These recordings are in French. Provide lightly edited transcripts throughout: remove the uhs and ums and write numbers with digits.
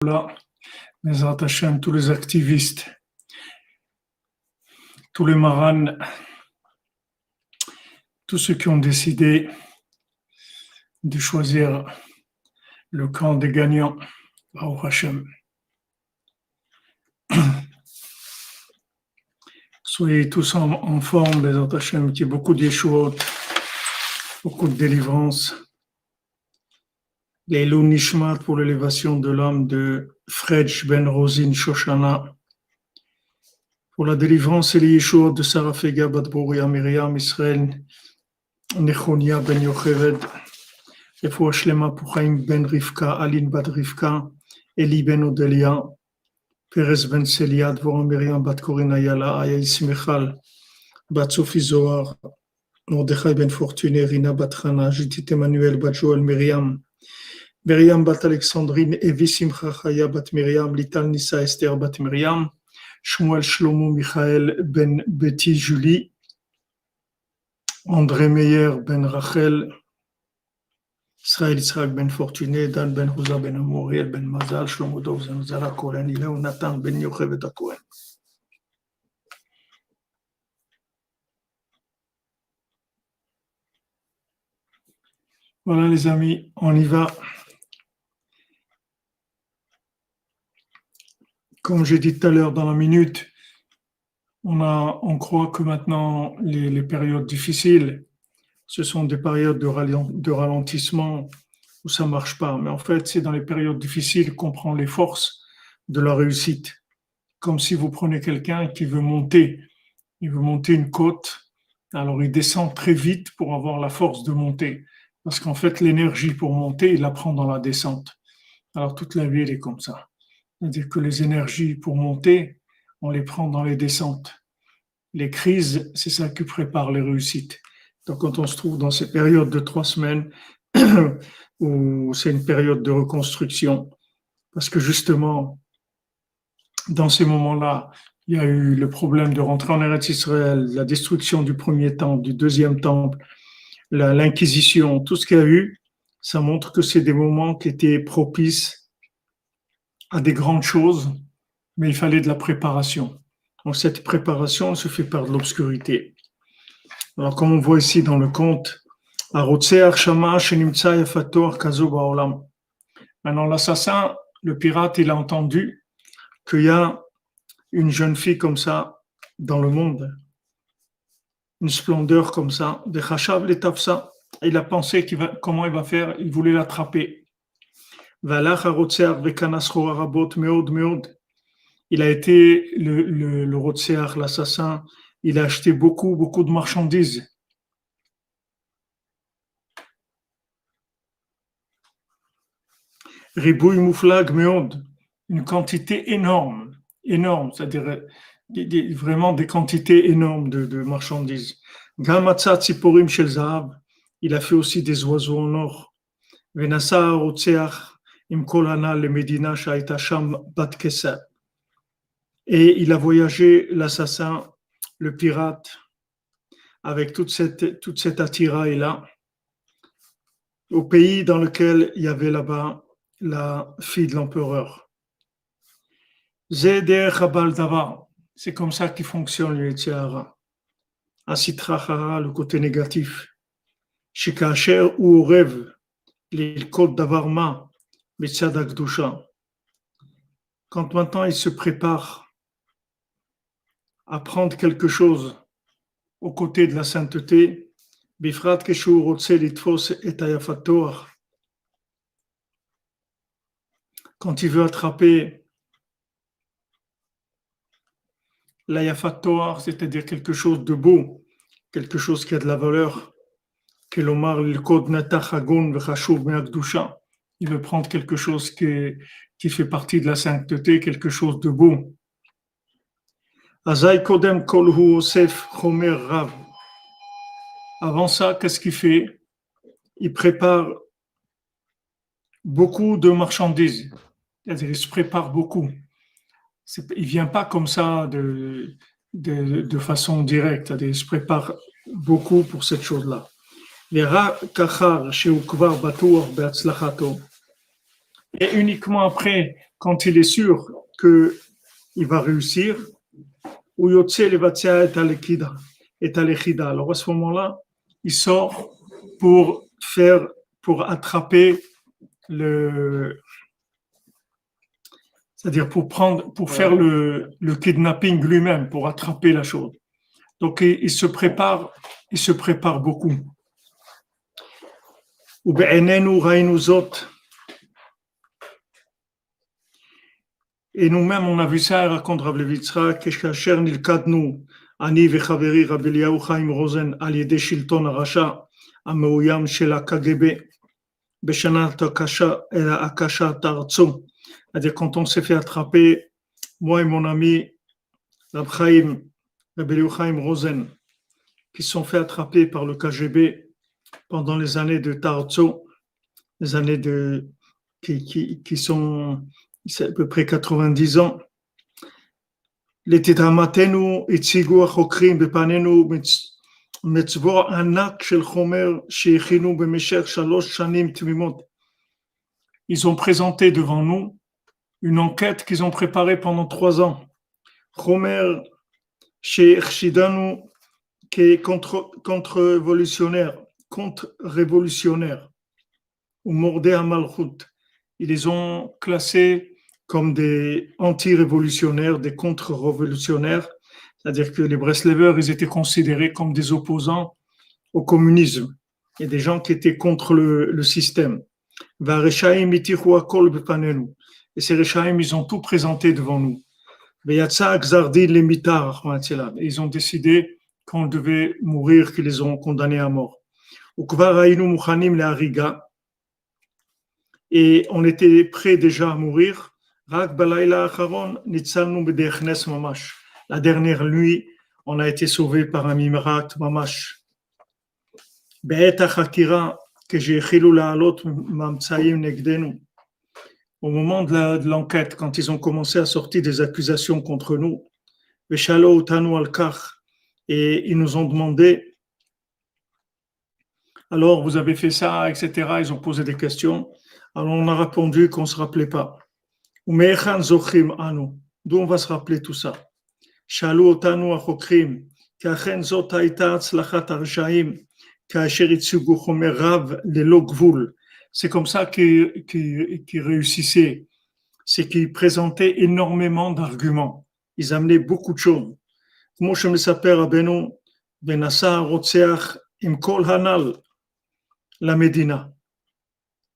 Là, Bezrat Hashem, tous les activistes, tous les marans, tous ceux qui ont décidé de choisir le camp des gagnants, Baruch Hashem. Soyez tous en forme, Bezrat Hashem, qu'il y ait beaucoup de yeshuot, beaucoup de délivrance. Les Leilou Nishmat pour l'élévation de l'âme de Fredj Ben Rosine Shoshana, pour la délivrance et les yeshuot de Sarah Fega Bat Bouria Myriam Israël Nechonia Ben Yocheved, Refoua Shlema pour Chaim Ben Rivka, Aline Bat Rivka, Eli Ben Odelia, Perez Ben Celia, Dvorah Myriam Bat Korina Yala, Aya Ismechal, Bat Sophie Zohar, Mordechai Ben Fortuné, Rina Bat Chana, Judith Emmanuel Bat Joël Myriam, Myriam Bat Alexandrine, Evi Simcha Chaya Bat Myriam, Lital Nissa Esther Bat Myriam, Shmuel Shlomo Michael Ben Betty Julie, André Meyer Ben Rachel, Israël Israël Ben Fortuné, Dan Ben Houza Ben Amoriel Ben Mazal, Shlomo Dov Zanzara Koren, Iléo Nathan Ben Yochevet Koren. Voilà les amis, on y va. Comme j'ai dit tout à l'heure dans la minute, on croit que maintenant les périodes difficiles, ce sont des périodes de ralentissement où ça ne marche pas. Mais en fait, c'est dans les périodes difficiles qu'on prend les forces de la réussite. Comme si vous prenez quelqu'un qui veut monter, il veut monter une côte, alors il descend très vite pour avoir la force de monter. Parce qu'en fait, l'énergie pour monter, il la prend dans la descente. Alors toute la vie, elle est comme ça. C'est-à-dire que les énergies pour monter, on les prend dans les descentes. Les crises, c'est ça qui prépare les réussites. Donc quand on se trouve dans ces périodes de 3 semaines, où c'est une période de reconstruction, parce que justement, dans ces moments-là, il y a eu le problème de rentrer en Eretz Israël, la destruction du premier temple, du deuxième temple, l'inquisition, tout ce qu'il y a eu, ça montre que c'est des moments qui étaient propices à des grandes choses, mais il fallait de la préparation. Donc cette préparation se fait par de l'obscurité. Alors comme on voit ici dans le conte, maintenant l'assassin, le pirate, il a entendu qu'il y a une jeune fille comme ça dans le monde, une splendeur comme ça, des chashav les tafsa. Il a pensé comment il va faire, il voulait l'attraper. Il a été le Rotseach, l'assassin, il a acheté beaucoup de marchandises. Ribouille mouflag meod, une quantité énorme, c'est-à-dire vraiment des quantités énormes de marchandises. Gamatsa tsiporim shel zahav, il a fait aussi des oiseaux en or. Venasa Rotseach im kolana le medina shaita sham bat kesa. Et il a voyagé, l'assassin, le pirate, avec toute cette attirail-là, au pays dans lequel il y avait là-bas la fille de l'empereur. Zeder Chabal Davar, c'est comme ça qu'il fonctionne le Yetzer Hara. Asitra Hara, le côté négatif. Shikacher ou rêve, l'ilkot Davarma, Mitzad Akdusha. Quand maintenant il se prépare à prendre quelque chose aux côtés de la sainteté, Bifrat Keshu Rotse Litfos et Ayafator, quand il veut attraper l'ayafator, c'est-à-dire quelque chose de beau, quelque chose qui a de la valeur, il veut prendre quelque chose qui fait partie de la sainteté, quelque chose de beau. Avant ça, qu'est-ce qu'il fait? Il prépare beaucoup de marchandises. C'est-à-dire, il se prépare beaucoup. Il ne vient pas comme ça de façon directe. C'est-à-dire, il se prépare beaucoup pour cette chose-là. Et uniquement après quand il est sûr qu'il va réussir, ou yotse levatzia et alechida. Alors à ce moment-là, il sort pour attraper c'est-à-dire pour faire le kidnapping lui-même, pour attraper la chose. Donc il se prépare beaucoup. Et nous-mêmes, on a vu ça, raconte Rav Levitzra, כאשר נלכדנו, אני וחברי רב אליהו חיים רוזן, על ידי שלטון הרשע המאוים של הקג"ב, בשנת הקשת ארצו. C'est-à-dire quand on s'est fait attraper, moi et mon ami Rab Eliyahu Chaim Rosen, qui se sont fait attraper par le KGB pendant les années de Tarzo, les années qui sont c'est à peu près 90 ans. לתדהמתנו הציגו החוקרים בפנינו מצבור ענק של חומר שהכינו במשך 3 שנים תמימות. Ils ont présenté devant nous une enquête qu'ils ont préparée pendant 3 ans. חומר שהחשידנו contre-révolutionnaires ou mordé à Malchut. Ils les ont classés comme des anti-révolutionnaires, des contre-révolutionnaires, c'est-à-dire que les Breslevers, ils étaient considérés comme des opposants au communisme et des gens qui étaient contre le système. Et ces Rechaim, ils ont tout présenté devant nous. Ils ont décidé qu'on devait mourir, qu'ils les ont condamnés à mort. Et on était prêts déjà à mourir. La dernière nuit, on a été sauvés par un miracle mamash. Au moment de l'enquête, quand ils ont commencé à sortir des accusations contre nous, et ils nous ont demandé, alors vous avez fait ça, etc. Ils ont posé des questions. Alors on a répondu qu'on ne se rappelait pas. D'où on va se rappeler tout ça? C'est comme ça qu'ils réussissaient. C'est qu'ils présentaient énormément d'arguments. Ils amenaient beaucoup de choses. כמו שמספר רבנו, ונסע הרוצח עם כל הנ"ל למדינה.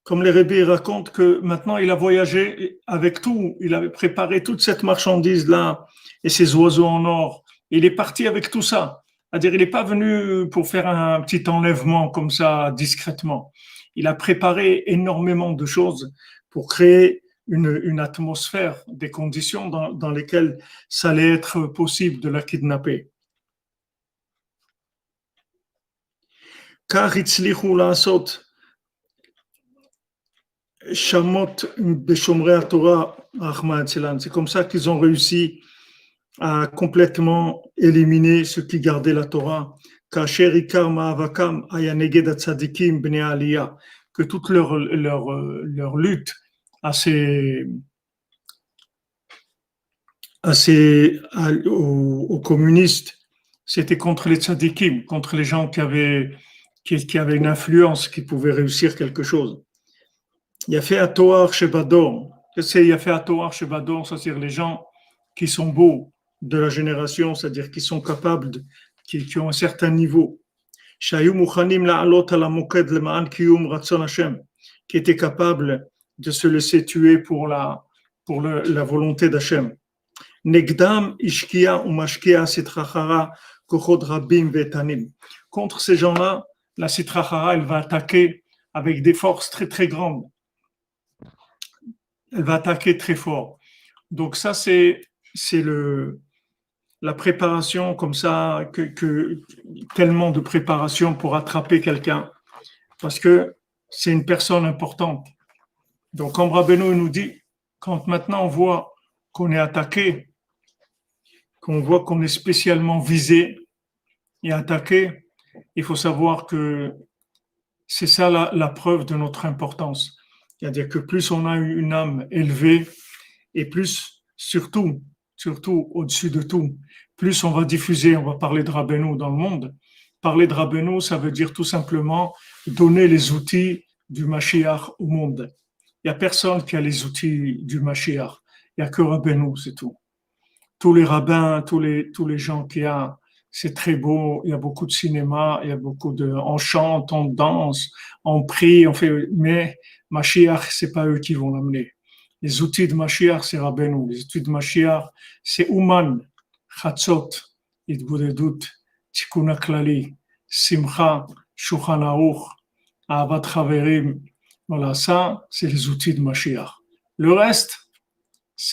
Comme les Rébés racontent que maintenant il a voyagé avec tout, il avait préparé toute cette marchandise-là et ces oiseaux en or. Il est parti avec tout ça. C'est-à-dire, il n'est pas venu pour faire un petit enlèvement comme ça, discrètement. Il a préparé énormément de choses pour créer une atmosphère, des conditions dans lesquelles ça allait être possible de la kidnapper. Car הצליחו לעשות Shamot Beshomrei Torah, c'est comme ça qu'ils ont réussi à complètement éliminer ceux qui gardaient la Torah. Kasher Ikar Ma'avakam Ayaneged Atzadikim Bnei Aliyah, que toute leur lutte aux communistes, c'était contre les tzadikim, contre les gens qui avaient une influence, qui pouvaient réussir quelque chose. Il y a fait à Toar chez Bador. Il y a fait à Toar chez Bador, c'est-à-dire les gens qui sont beaux de la génération, c'est-à-dire qui sont capables, qui ont un certain niveau. Qui étaient capables de se laisser tuer pour la volonté d'Hachem. Negdam ishkia ou mashkia sitrachara kochod rabim vetanim. Contre ces gens-là, la sitrachara, elle va attaquer avec des forces très très grandes. Elle va attaquer très fort. Donc ça, c'est la préparation comme ça, tellement de préparation pour attraper quelqu'un, parce que c'est une personne importante. Donc comme Rabbeinu nous dit, quand maintenant on voit qu'on est attaqué, qu'on voit qu'on est spécialement visé et attaqué, il faut savoir que c'est ça la preuve de notre importance. C'est-à-dire que plus on a une âme élevée Et plus, surtout au-dessus de tout, plus on va diffuser, on va parler de Rabbeinu dans le monde. Parler de Rabbeinu, ça veut dire tout simplement donner les outils du Mashiach au monde. Il n'y a personne qui a les outils du Mashiach. Il n'y a que Rabbeinu, c'est tout. Tous les rabbins, tous les gens qui a, c'est très beau. Il y a beaucoup de cinéma, il y a beaucoup de, on chante, on danse, on prie, on fait, mais Mashiach, c'est pas eux qui vont l'amener. Les outils de Mashiach, c'est Rabbeinu. Les outils de Mashiach, c'est Uman, Chatzot, Idbudedut, Tikkun HaKlali, Simcha, Shulchan Aruch, Ahavat Chaverim. Voilà, ça, c'est les outils de Mashiach. Le reste,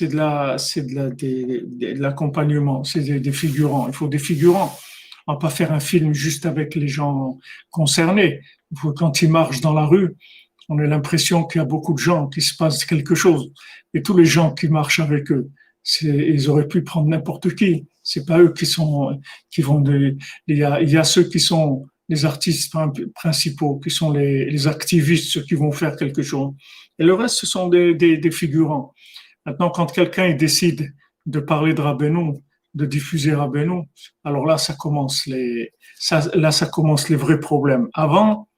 de l'accompagnement, c'est des figurants. Il faut des figurants. On va pas faire un film juste avec les gens concernés. Quand ils marchent dans la rue, on a l'impression qu'il y a beaucoup de gens, qu'il se passe quelque chose. Et tous les gens qui marchent avec eux, ils auraient pu prendre n'importe qui. C'est pas eux qui vont il y a ceux qui sont les artistes principaux, qui sont les activistes, ceux qui vont faire quelque chose. Et le reste, ce sont des figurants. Maintenant, quand quelqu'un décide de parler de Rabbeinu, de diffuser Rabbeinu, alors là, ça commence les vrais problèmes. Avant,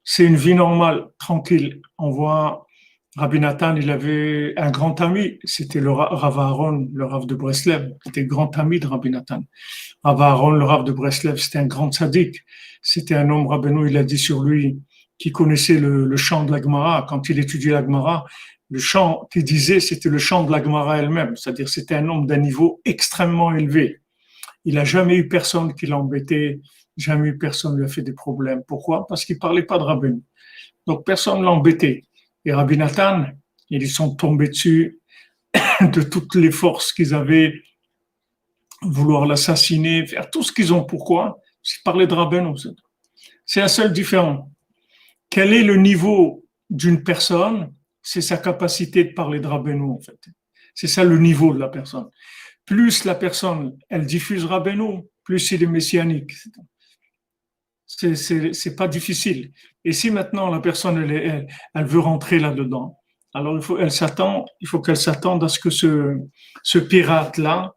c'est une vie normale, tranquille. On voit Rabbi Nathan, il avait un grand ami, c'était le Rav Aaron, le Rav de Breslev, c'était grand ami de Rabbi Nathan. Rav Aaron, le Rav de Breslev, c'était un grand tzaddik. C'était un homme, Rabbeinu, il a dit sur lui, qui connaissait le chant de la Gemara. Quand il étudiait la Gemara, le chant qu'il disait, c'était le chant de la Gemara elle-même. C'est-à-dire, c'était un homme d'un niveau extrêmement élevé. Il n'a jamais eu personne qui l'a embêté, jamais eu personne qui lui a fait des problèmes. Pourquoi? Parce qu'il ne parlait pas de Rabbeinu. Donc, personne ne l'a embêté. Et Rabbi Nathan, ils sont tombés dessus de toutes les forces qu'ils avaient, vouloir l'assassiner, faire tout ce qu'ils ont. Pourquoi? Parce qu'ils parlaient de Rabbeinu. C'est un seul différent. Quel est le niveau d'une personne? C'est sa capacité de parler de Rabbeinu, en fait. C'est ça le niveau de la personne. Plus la personne, elle diffuse Rabbeinu, plus il est messianique. C'est pas difficile. Et si maintenant la personne, elle veut rentrer là-dedans, alors il faut qu'elle s'attende à ce que ce pirate-là,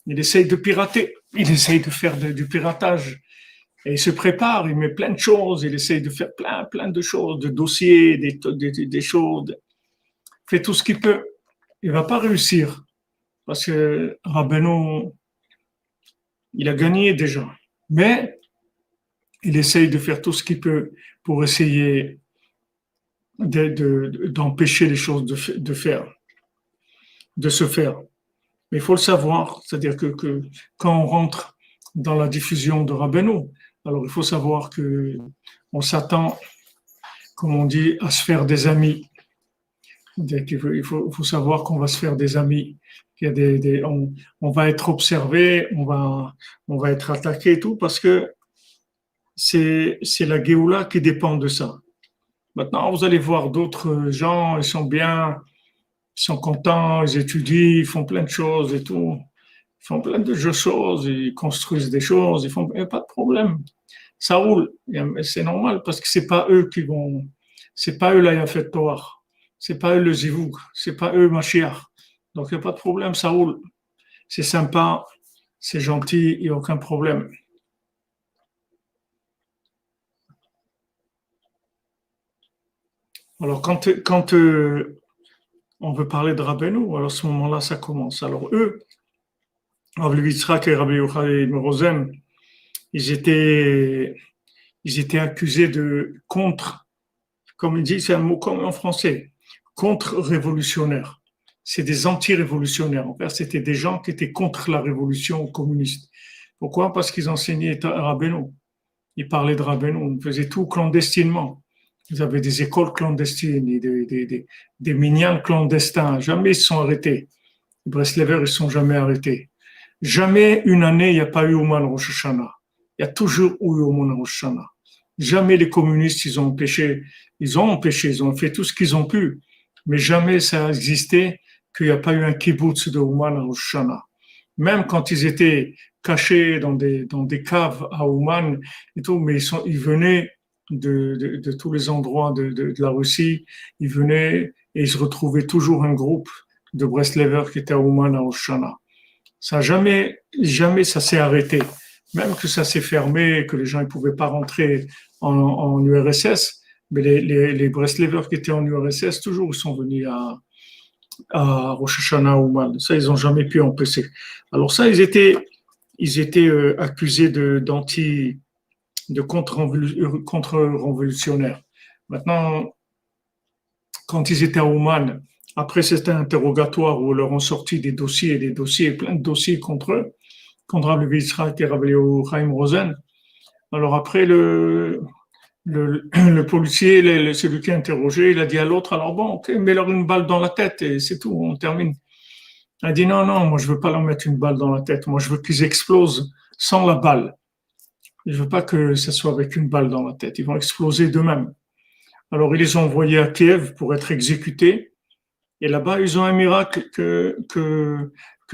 il essaye de pirater, il essaye de faire du piratage. Et il se prépare, il met plein de choses, il essaye de faire plein de choses, de dossiers, des choses. Il fait tout ce qu'il peut. Il va pas réussir. Parce que Rabbeinu, il a gagné déjà. Mais il essaye de faire tout ce qu'il peut pour essayer d'empêcher les choses de se faire. Mais il faut le savoir. C'est-à-dire que quand on rentre dans la diffusion de Rabbeinu, alors il faut savoir que on s'attend, comme on dit, à se faire des amis. Il faut savoir qu'on va se faire des amis. Il y a on va être observé, on va être attaqué et tout, parce que c'est la Géoula qui dépend de ça. Maintenant, vous allez voir d'autres gens, ils sont bien, ils sont contents, ils étudient, ils font plein de choses et tout. Ils font plein de choses, ils construisent des choses, il n'y a pas de problème. Ça roule. C'est normal parce que c'est pas eux c'est pas eux la Yafet Torah. C'est pas eux le Zivoug, c'est pas eux Mashiach. Donc il n'y a pas de problème, ça roule. C'est sympa, c'est gentil, il n'y a aucun problème. Alors quand on veut parler de Rabbeinu, alors à ce moment-là, ça commence. Alors eux, Rav Yitzhak et Rabbi Yochanan Rosen, ils étaient accusés de contre, comme il dit, c'est un mot comme en français, contre-révolutionnaires. C'est des anti-révolutionnaires. En fait, c'était des gens qui étaient contre la révolution communiste. Pourquoi? Parce qu'ils enseignaient Rabbeinu. Ils parlaient de Rabbeinu. Ils faisaient tout clandestinement. Ils avaient des écoles clandestines, des mignons clandestins. Jamais ils se sont arrêtés. Les Breslevers, ils ne sont jamais arrêtés. Jamais une année, il n'y a pas eu Ouman Rosh Hashanah. Il y a toujours eu Ouman Rosh Hashanah. Jamais les communistes, ils ont empêché, ils ont fait tout ce qu'ils ont pu. Mais jamais ça a existé qu'il n'y a pas eu un kibbutz de Ouman Rosh Hashanah. Même quand ils étaient cachés dans des caves à Ouman et tout, mais ils venaient de tous les endroits de la Russie, ils venaient et il se retrouvait toujours un groupe de Breslevers qui était à Ouman à Rosh Hashanah. Ça jamais ça s'est arrêté. Même que ça s'est fermé, que les gens ne pouvaient pas rentrer en URSS, mais les Breslevers qui étaient en URSS, toujours, ils sont venus à Rosh Hashanah Ouman. Ça, ils n'ont jamais pu empêcher. Alors ça, ils étaient accusés de contre-révolutionnaires. Maintenant, quand ils étaient à Ouman, après cet interrogatoire où ils leur ont sorti des dossiers, plein de dossiers contre eux, contre Rabbi Yitzhak et Rabbi Chaim Rosen. Alors après, le policier, celui qui a interrogé, il a dit à l'autre, alors bon, ok, mets-leur une balle dans la tête et c'est tout, on termine. Il a dit non, moi je veux pas leur mettre une balle dans la tête, moi je veux qu'ils explosent sans la balle. Je veux pas que ce soit avec une balle dans la tête, ils vont exploser d'eux-mêmes. Alors ils les ont envoyés à Kiev pour être exécutés. Et là-bas, ils ont un miracle que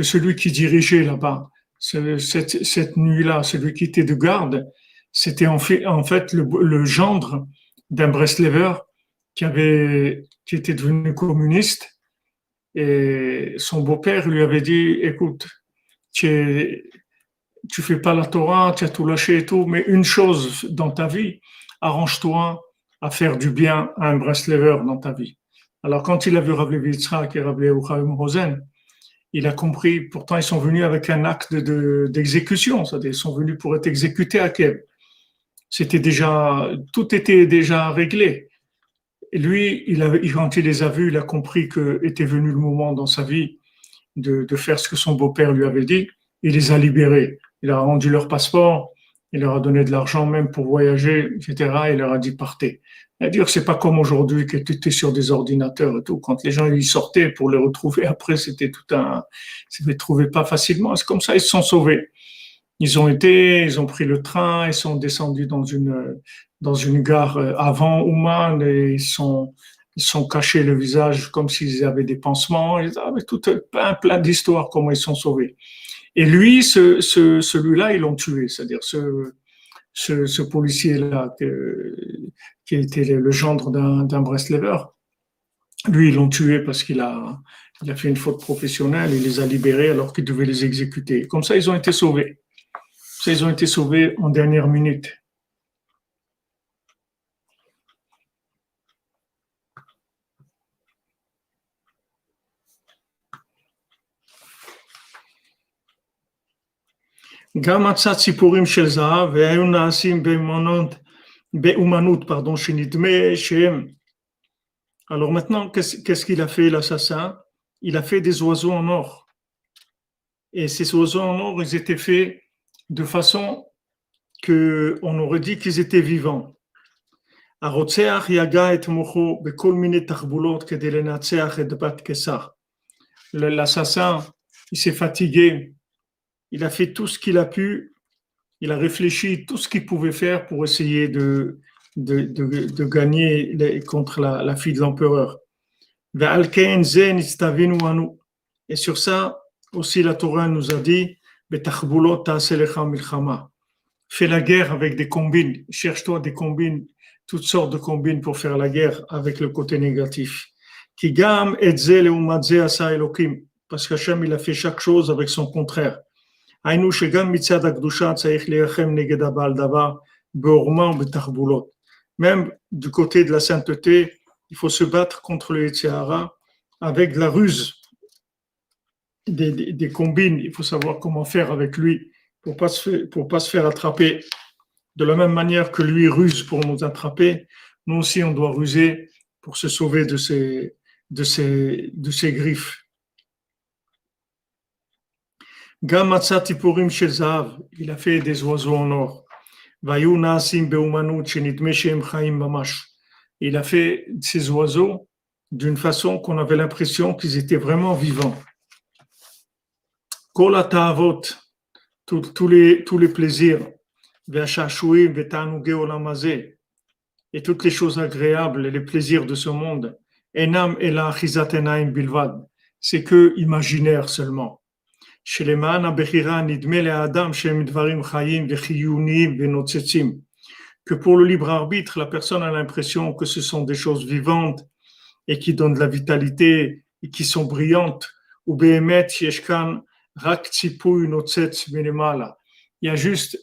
celui qui dirigeait là-bas, cette nuit-là, celui qui était de garde, c'était en fait le gendre d'un Breslever qui était devenu communiste. Et son beau-père lui avait dit, écoute, tu fais pas la Torah, tu as tout lâché et tout, mais une chose dans ta vie, arrange-toi à faire du bien à un Breslever dans ta vie. Alors, quand il a vu Rabbi Yitzhak et Rabbi Chaim Rosen, il a compris, pourtant ils sont venus avec un acte d'exécution, c'est-à-dire ils sont venus pour être exécutés à Kiev. Tout était déjà réglé. Et lui, quand il les a vus, il a compris que était venu le moment dans sa vie de faire ce que son beau-père lui avait dit. Il les a libérés. Il a rendu leur passeport, il leur a donné de l'argent même pour voyager, etc. Il leur a dit partez. C'est-à-dire, c'est pas comme aujourd'hui que tu étais sur des ordinateurs et tout. Quand les gens y sortaient pour les retrouver, après, ils ne les trouvaient pas facilement. C'est comme ça, ils se sont sauvés. Ils ont pris le train, ils sont descendus dans une gare avant Ouman et ils sont cachés le visage comme s'ils avaient des pansements. Ils avaient tout plein d'histoires comment ils sont sauvés. Et lui, celui-là, ils l'ont tué. C'est-à-dire ce policier-là qui était le gendre d'un Breslever, lui, ils l'ont tué parce qu'il a fait une faute professionnelle, il les a libérés alors qu'il devait les exécuter. Comme ça, ils ont été sauvés. Ça, ils ont été sauvés en dernière minute. גם מצא ציפורים של זהב והיו נעשים באומנות, שנדמה שהם. Alors maintenant, qu'est-ce qu'il a fait l'assassin? Il a fait des oiseaux en or. Et ces oiseaux en or, ils étaient faits de façon qu'on aurait dit qu'ils étaient vivants. הרוצח יגע את מוחו בכל מיני תחבולות כדי לנצח את בת קיסר. L'assassin, il s'est fatigué. Il a fait tout ce qu'il a pu, il a réfléchi tout ce qu'il pouvait faire pour essayer de gagner contre la fille de l'empereur. Et sur ça, aussi la Torah nous a dit, fais la guerre avec des combines, cherche-toi des combines, toutes sortes de combines pour faire la guerre avec le côté négatif. Parce qu'Hachem, il a fait chaque chose avec son contraire. Même du côté de la sainteté, il faut se battre contre le Yetzer Hara avec la ruse des combines. Il faut savoir comment faire avec lui pour pas se faire attraper. De la même manière que lui ruse pour nous attraper, nous aussi on doit ruser pour se sauver de ses griffes. גם מצא ציפורים של זהב, il a fait des oiseaux en or. והיו נעשים באומנות שנדמה שהם חיים ממש. Il a fait ces oiseaux d'une façon qu'on avait l'impression qu'ils étaient vraiment vivants. כל התאוות, tous les plaisirs, והשעשועים ותענוגי עולם הזה, et toutes les choses agréables et les plaisirs de ce monde, אינם אלא אחיזת עיניים בלבד, c'est que imaginaire seulement. שלמען הבחירה נדמה לאדם שהם דברים חיים וחיוניים ונוצצים. Que pour le libre arbitre, la personne a l'impression que ce sont des choses vivantes et qui donnent de la vitalité et qui sont brillantes. Ou behemet yeshkan rak tzipui notzetz minemala. Il y a juste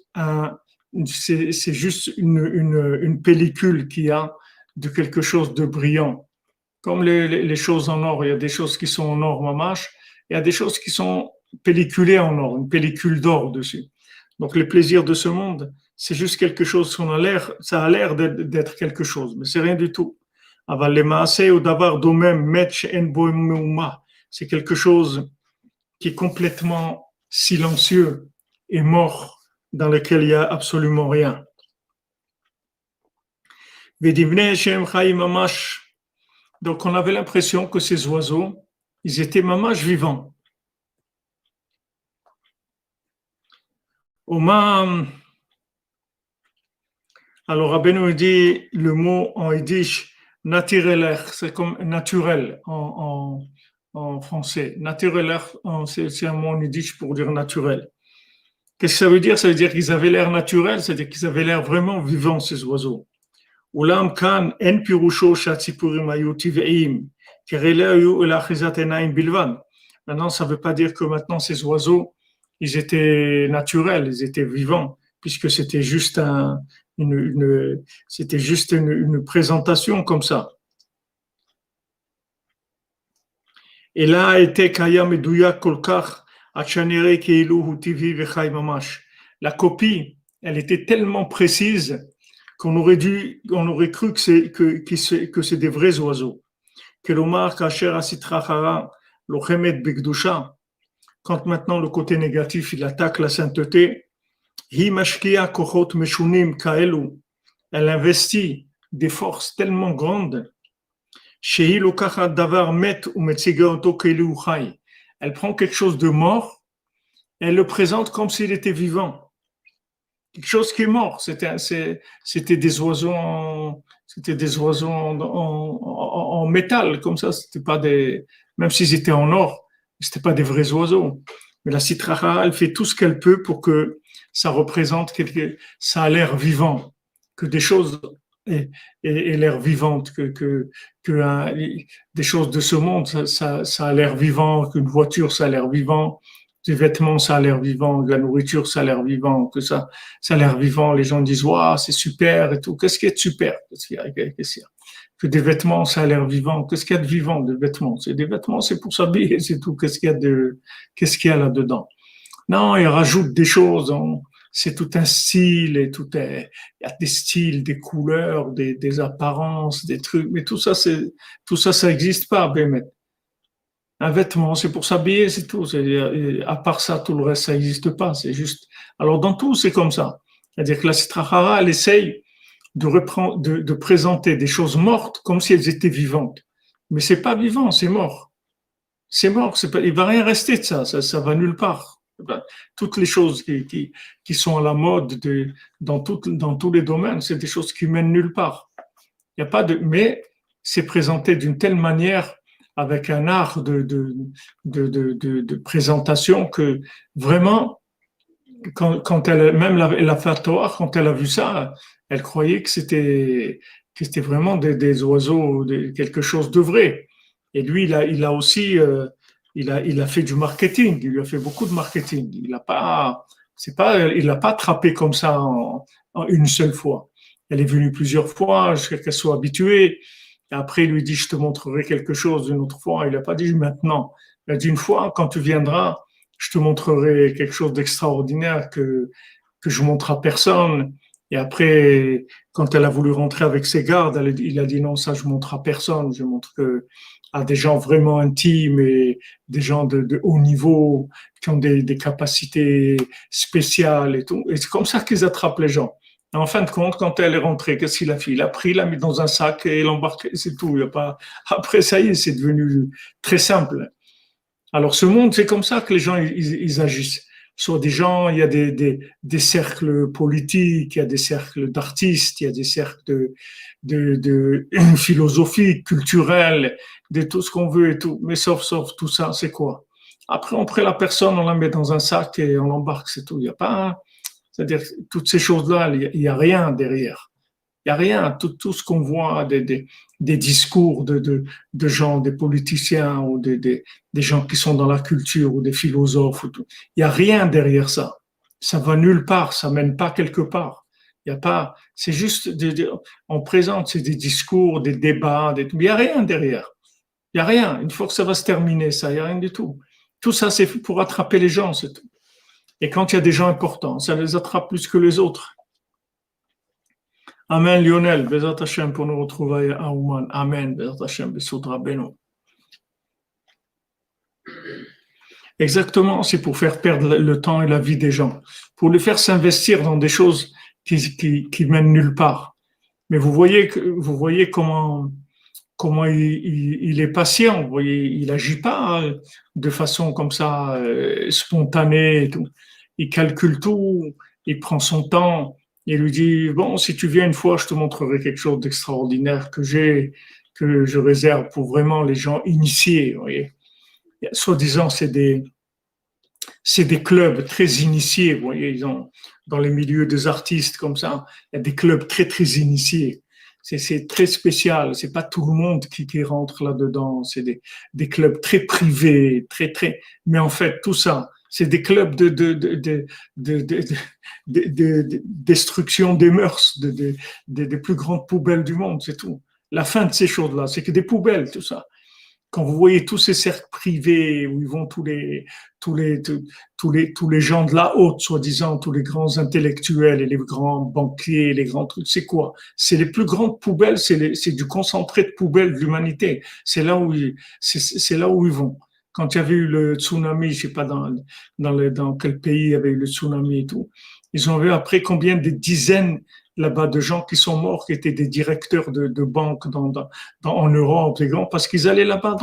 c'est juste une pellicule qui a de quelque chose de brillant. Comme les choses en or, il y a des choses qui sont en or mamash, il y a des choses qui sont pelliculées en or, une pellicule d'or dessus. Donc les plaisirs de ce monde, c'est juste quelque chose qu'on a l'air, ça a l'air d'être quelque chose, mais c'est rien du tout. Aval les maaseh ou d'avar domem metch en boemeuma, c'est quelque chose qui est complètement silencieux et mort, dans lequel il n'y a absolument rien. Donc on avait l'impression que ces oiseaux, ils étaient mamash vivants. Alors Rabbeinu dit le mot en yiddish naturel, c'est comme naturel en français. Naturel, c'est un mot en yiddish pour dire naturel. Qu'est-ce que ça veut dire? Ça veut dire qu'ils avaient l'air naturel, c'est-à-dire qu'ils avaient l'air vraiment vivants, ces oiseaux. Maintenant, ça ne veut pas dire que maintenant ces oiseaux, ils étaient naturels, ils étaient vivants, puisque c'était juste c'était juste une présentation comme ça. Et là a été Kayam et Douya Kolkar, Achanere Keilu Hutivi Vechai Mamash. La copie, elle était tellement précise qu'on aurait cru que c'est des vrais oiseaux. Que l'Omar Kacher Asitrachara, Lochemet Begdusha, quand maintenant le côté négatif, il attaque la sainteté, Hi Mashkia Kochot Meshunim Kaelu, elle investit des forces tellement grandes, Shehi Lokachat Davar Met ou Metziga Oto Keilu Chai. Elle prend quelque chose de mort, elle le présente comme s'il était vivant. Quelque chose qui est mort. C'était des oiseaux en métal, comme ça. C'était pas même s'ils étaient en or, c'était pas des vrais oiseaux. Mais la citracha, elle fait tout ce qu'elle peut pour que ça représente ça a l'air vivant, que des choses aient l'air vivantes, que des choses de ce monde, ça a l'air vivant, qu'une voiture, ça a l'air vivant. Des vêtements, ça a l'air vivant, de la nourriture, ça a l'air vivant, que ça a l'air vivant. Les gens disent, waouh, c'est super et tout. Qu'est-ce qui est de super? Qu'est-ce qu'il y a? Que des vêtements, ça a l'air vivant. Qu'est-ce qu'il y a de vivant, des vêtements? C'est des vêtements, c'est pour s'habiller, c'est tout. Qu'est-ce qu'il y a là-dedans? Non, ils rajoutent des choses. C'est tout un style et il y a des styles, des couleurs, des apparences, des trucs. Mais tout ça, ça n'existe pas, Bémet. Un vêtement, c'est pour s'habiller, c'est tout. À part ça, tout le reste, ça n'existe pas. C'est juste. Alors, dans tout, c'est comme ça. C'est-à-dire que la Sitrahara, elle essaye de présenter des choses mortes comme si elles étaient vivantes. Mais c'est pas vivant, c'est mort. C'est mort. Il va rien rester de ça. Ça va nulle part. Toutes les choses qui sont à la mode dans tous les domaines, c'est des choses qui mènent nulle part. Il y a pas mais c'est présenté d'une telle manière, avec un art de présentation que vraiment, quand même la Fatwa, quand elle a vu ça, elle croyait que c'était vraiment des oiseaux, quelque chose de vrai. Et lui, il a aussi, il a fait du marketing, il lui a fait beaucoup de marketing. Il l'a pas attrapé comme ça en une seule fois. Elle est venue plusieurs fois jusqu'à qu'elle soit habituée. Et après, il lui dit, je te montrerai quelque chose une autre fois. Il n'a pas dit maintenant. Il a dit une fois, quand tu viendras, je te montrerai quelque chose d'extraordinaire que je montre à personne. Et après, quand elle a voulu rentrer avec ses gardes, il a dit non, ça je montre à personne. Je montre à des gens vraiment intimes et des gens de haut niveau qui ont des capacités spéciales et tout. Et c'est comme ça qu'ils attrapent les gens. En fin de compte, quand elle est rentrée, qu'est-ce qu'il a fait? Il a pris, il l'a mis dans un sac et l'embarqué, c'est tout. Il y a pas. Après, ça y est, c'est devenu très simple. Alors, ce monde, c'est comme ça que les gens ils agissent. Soit des gens, il y a des cercles politiques, il y a des cercles d'artistes, il y a des cercles de philosophiques, culturels, de tout ce qu'on veut et tout. Mais sauf tout ça, c'est quoi? Après, on prend la personne, on la met dans un sac et on l'embarque, c'est tout. Il n'y a pas. C'est-à-dire toutes ces choses-là, il n'y a rien derrière. Il n'y a rien. Tout ce qu'on voit, des discours de gens, des politiciens ou des gens qui sont dans la culture ou des philosophes, il n'y a rien derrière ça. Ça va nulle part, ça mène pas quelque part. Il y a pas, c'est juste, on présente, c'est des discours, des débats, mais il n'y a rien derrière. Il n'y a rien. Une fois que ça va se terminer, ça, il n'y a rien du tout. Tout ça, c'est pour attraper les gens, c'est tout. Et quand il y a des gens importants, ça les attrape plus que les autres. Amen, Lionel. Bezat Hashem pour nous retrouver à Ouman. Amen. Bezat Hashem, Besoudra Beno. Exactement, c'est pour faire perdre le temps et la vie des gens, pour les faire s'investir dans des choses qui mènent nulle part. Mais vous voyez comment il est patient, vous voyez, il agit pas de façon comme ça spontanée et tout. Il calcule tout, il prend son temps, il lui dit bon, si tu viens une fois, je te montrerai quelque chose d'extraordinaire que je réserve pour vraiment les gens initiés, vous voyez. Soi-disant, c'est des clubs très initiés, vous voyez, ils ont dans les milieux des artistes comme ça, il y a des clubs très très initiés. C'est très spécial. C'est pas tout le monde qui rentre là-dedans. C'est des clubs très privés, très très. Mais en fait, tout ça, c'est des clubs de destruction des mœurs, des plus grandes poubelles du monde. C'est tout. La fin de ces choses-là, c'est que des poubelles, tout ça. Quand vous voyez tous ces cercles privés où ils vont tous les gens de la haute, soi-disant, tous les grands intellectuels et les grands banquiers, les grands trucs, c'est quoi? C'est les plus grandes poubelles, c'est du concentré de poubelles de l'humanité. C'est là où ils vont. Quand il y avait eu le tsunami, je sais pas dans quel pays il y avait eu le tsunami et tout, ils ont vu après combien de dizaines là-bas de gens qui sont morts, qui étaient des directeurs de banques en Europe, les grands, parce qu'ils allaient là-bas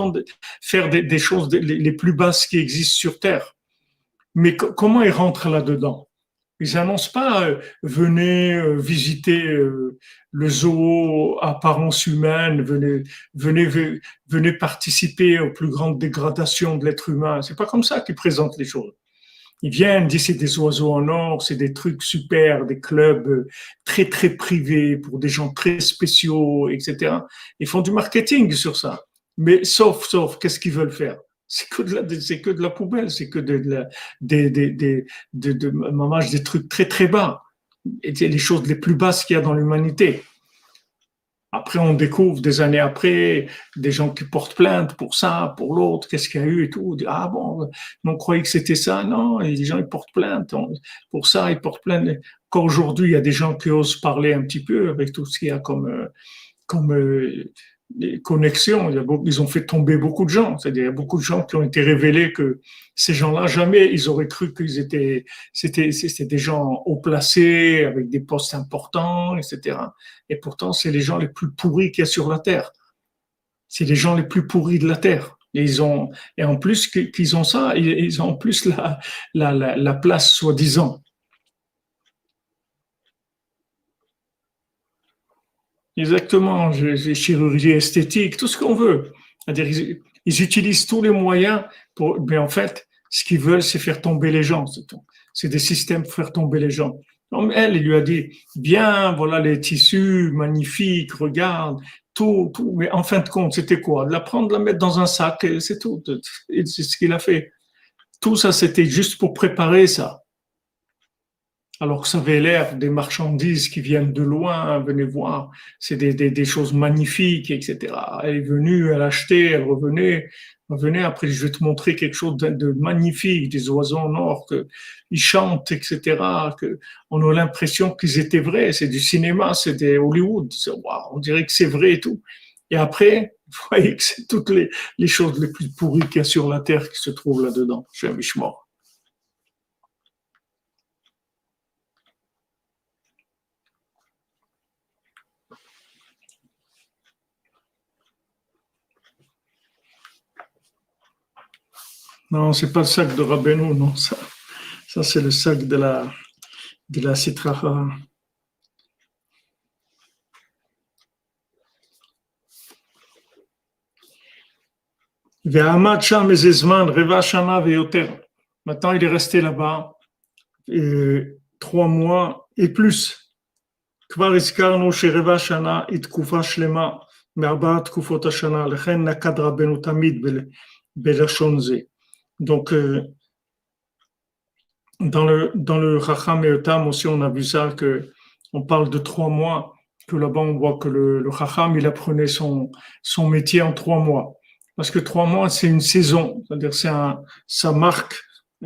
faire des choses les plus basses qui existent sur Terre. Mais comment ils rentrent là-dedans? Ils annoncent pas venez visiter le zoo à apparence humaine, venez participer aux plus grandes dégradations de l'être humain. C'est pas comme ça qu'ils présentent les choses. Ils viennent, disent c'est des oiseaux en or, c'est des trucs super, des clubs très très privés pour des gens très spéciaux, etc. Ils font du marketing sur ça. Mais sauf, qu'est-ce qu'ils veulent faire? C'est que de la poubelle, c'est que des trucs très très bas. Et c'est les choses les plus basses qu'il y a dans l'humanité. Après, on découvre des années après des gens qui portent plainte pour ça, pour l'autre, qu'est-ce qu'il y a eu et tout. On dit, ah bon, on croyait que c'était ça. Non, et les gens, ils portent plainte. Pour ça, ils portent plainte. Encore aujourd'hui, il y a des gens qui osent parler un petit peu avec tout ce qu'il y a comme les connexions. Ils ont fait tomber beaucoup de gens. C'est-à-dire, il y a beaucoup de gens qui ont été révélés que ces gens-là, jamais ils auraient cru c'était des gens haut placés, avec des postes importants, etc. Et pourtant, c'est les gens les plus pourris qu'il y a sur la Terre. C'est les gens les plus pourris de la Terre. Et en plus qu'ils ont ça, ils ont en plus la place soi-disant. Exactement, j'ai chirurgie esthétique, tout ce qu'on veut. C'est-à-dire, ils utilisent tous les moyens mais en fait, ce qu'ils veulent, c'est faire tomber les gens, c'est tout. C'est des systèmes pour faire tomber les gens. Donc, elle, il lui a dit, bien, voilà les tissus magnifiques, regarde, tout. Mais en fin de compte, c'était quoi? De la prendre, de la mettre dans un sac, et c'est tout. Et c'est ce qu'il a fait. Tout ça, c'était juste pour préparer ça. Alors que ça avait l'air des marchandises qui viennent de loin, venez voir, c'est des choses magnifiques, etc. Elle est venue, elle achetait, elle revenait, après je vais te montrer quelque chose de magnifique, des oiseaux en or, ils chantent, etc. Que on a l'impression qu'ils étaient vrais, c'est du cinéma, c'est des Hollywood, wow, on dirait que c'est vrai et tout. Et après, vous voyez que c'est toutes les choses les plus pourries qu'il y a sur la Terre qui se trouvent là-dedans. Je suis un biche-mort. Non, c'est pas le sac de Rabbeinu, non, ça c'est le sac de la Sitracha. Ve'amad sham eze zman, reva shana ve'yoter. Maintenant, il est resté là-bas 3 mois et plus כבר הזכרנו שרבע שנה היא תקופה שלמה מארבע תקופות השנה, לכן נקד רבנו תמיד בלשון זה. Donc, dans le Chacham et Yotam aussi, on a vu ça, que on parle de 3 mois, que là-bas on voit que le Chacham, il apprenait son métier en 3 mois. Parce que 3 mois, c'est une saison, c'est-à-dire ça marque,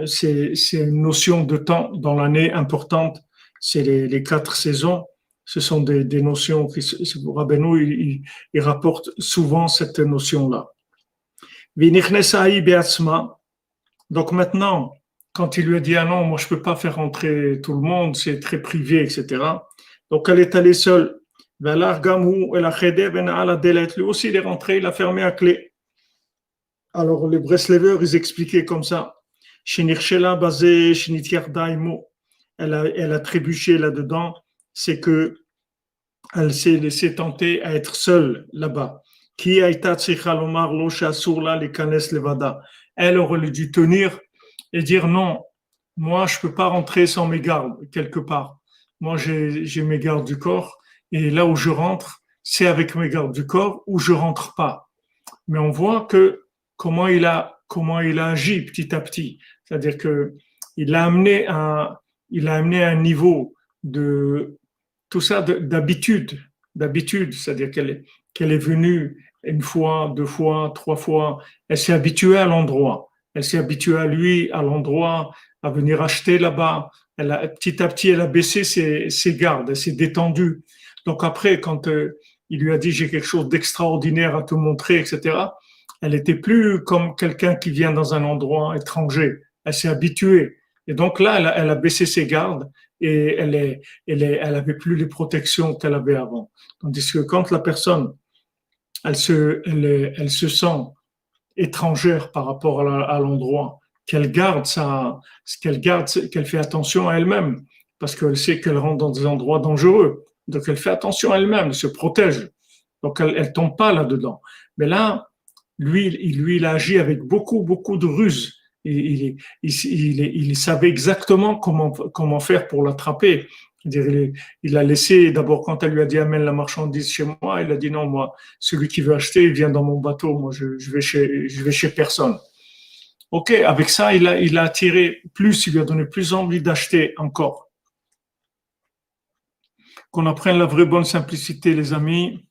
c'est une notion de temps dans l'année importante, c'est les 4 saisons, ce sont des notions, Rabbeinu, il rapporte souvent cette notion-là. Donc maintenant, quand il lui a dit, ah non, moi je peux pas faire entrer tout le monde, c'est très privé, etc. Donc elle est allée seule. Lui aussi, il est rentré, il a fermé à clé. Alors les Breslevers, ils expliquaient comme ça. Elle a trébuché là-dedans, c'est que elle s'est laissée tenter à être seule là-bas. Elle aurait dû tenir et dire non, moi je peux pas rentrer sans mes gardes quelque part. Moi j'ai mes gardes du corps et là où je rentre, c'est avec mes gardes du corps ou je rentre pas. Mais on voit que comment il a agi petit à petit. C'est-à-dire que il a amené à un niveau de tout ça d'habitude, c'est-à-dire qu'elle est venue une fois, 2 fois, 3 fois, elle s'est habituée à l'endroit, elle s'est habituée à lui, à l'endroit, à venir acheter là-bas. Petit à petit, elle a baissé ses gardes, elle s'est détendue. Donc après, quand il lui a dit j'ai quelque chose d'extraordinaire à te montrer, etc., elle était plus comme quelqu'un qui vient dans un endroit étranger. Elle s'est habituée. Et donc là, elle a baissé ses gardes et elle avait plus les protections qu'elle avait avant. Tandis que quand la personne, elle se sent étrangère par rapport à l'endroit, qu'elle fait attention à elle-même, parce qu'elle sait qu'elle rentre dans des endroits dangereux. Donc elle fait attention à elle-même, elle se protège. Donc elle tombe pas là-dedans. Mais là, lui, il a agi avec beaucoup de ruses. Il savait exactement comment faire pour l'attraper. Il a laissé, d'abord, quand elle lui a dit amène la marchandise chez moi, il a dit non, moi, celui qui veut acheter, il vient dans mon bateau, moi, je vais chez personne. Ok, avec ça, il a attiré plus, il lui a donné plus envie d'acheter encore. Qu'on apprenne la vraie bonne simplicité, les amis.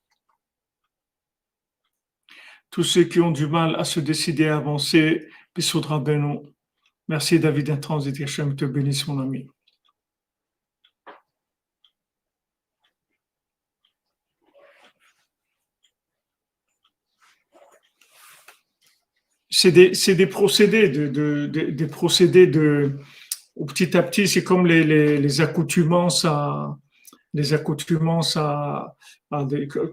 Tous ceux qui ont du mal à se décider à avancer, Bissoud Rabbeinu. Merci David Intransit, Hachem te bénisse mon ami. C'est des procédés des procédés petit à petit, c'est comme les accoutumances à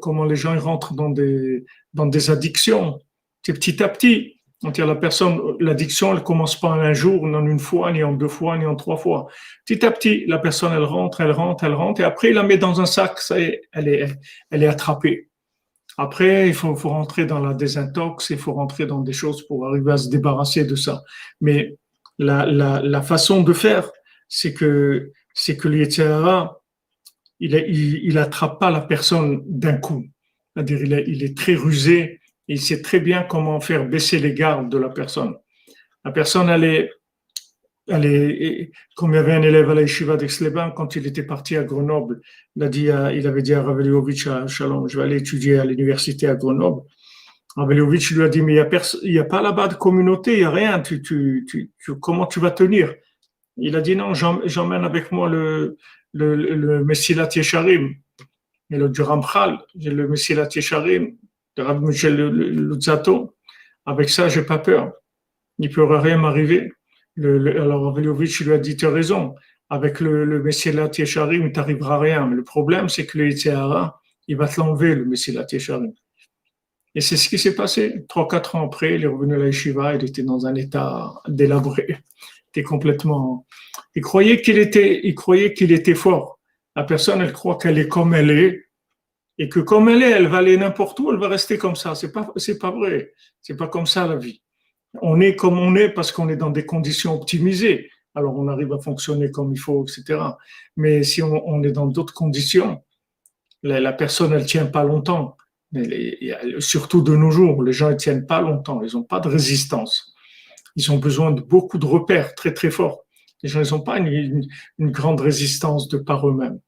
comment les gens rentrent dans des addictions. C'est petit à petit. Donc, l'addiction, elle commence pas en un jour, ni en une fois, ni en 2 fois, ni en 3 fois. Petit à petit, la personne, elle rentre, et après, il la met dans un sac, ça y est, elle est attrapée. Après, il faut rentrer dans la désintox, il faut rentrer dans des choses pour arriver à se débarrasser de ça. Mais la façon de faire, c'est que le Yetzer Hara, il attrape pas la personne d'un coup. C'est-à-dire, il est très rusé, et il sait très bien comment faire baisser les gardes de la personne. La personne, comme il y avait un élève à la yeshiva d'Aix-les-Bains, quand il était parti à Grenoble, il avait dit à Rav Eliovitch à Shalom, je vais aller étudier à l'université à Grenoble. Rav Eliovitch lui a dit, mais il y a pas là-bas de communauté, il y a rien, comment tu vas tenir? Il a dit non, j'emmène avec moi le Messilat Yesharim, et le Ramchal, j'ai le Messilat Yesharim, de Rav Michel Luzzatto. Avec ça, j'ai pas peur. Il ne peut rien m'arriver. Alors Ravelovitch lui a dit, tu as raison, avec le Messilat Yesharim, il ne t'arrivera rien. Mais le problème, c'est que le Yetzer Hara, il va te l'enlever, le Messilat Yesharim. Et c'est ce qui s'est passé. 3-4 ans après, il est revenu à la yeshiva, il était dans un état délabré. Il était complètement... Il croyait qu'il était fort. La personne, elle croit qu'elle est comme elle est, et que comme elle est, elle va aller n'importe où, elle va rester comme ça. C'est pas vrai. C'est pas comme ça la vie. On est comme on est parce qu'on est dans des conditions optimisées. Alors on arrive à fonctionner comme il faut, etc. Mais si on est dans d'autres conditions, la personne, elle tient pas longtemps. Surtout de nos jours, les gens ne tiennent pas longtemps, ils n'ont pas de résistance. Ils ont besoin de beaucoup de repères très très forts. Les gens, ils n'ont pas une grande résistance de par eux-mêmes.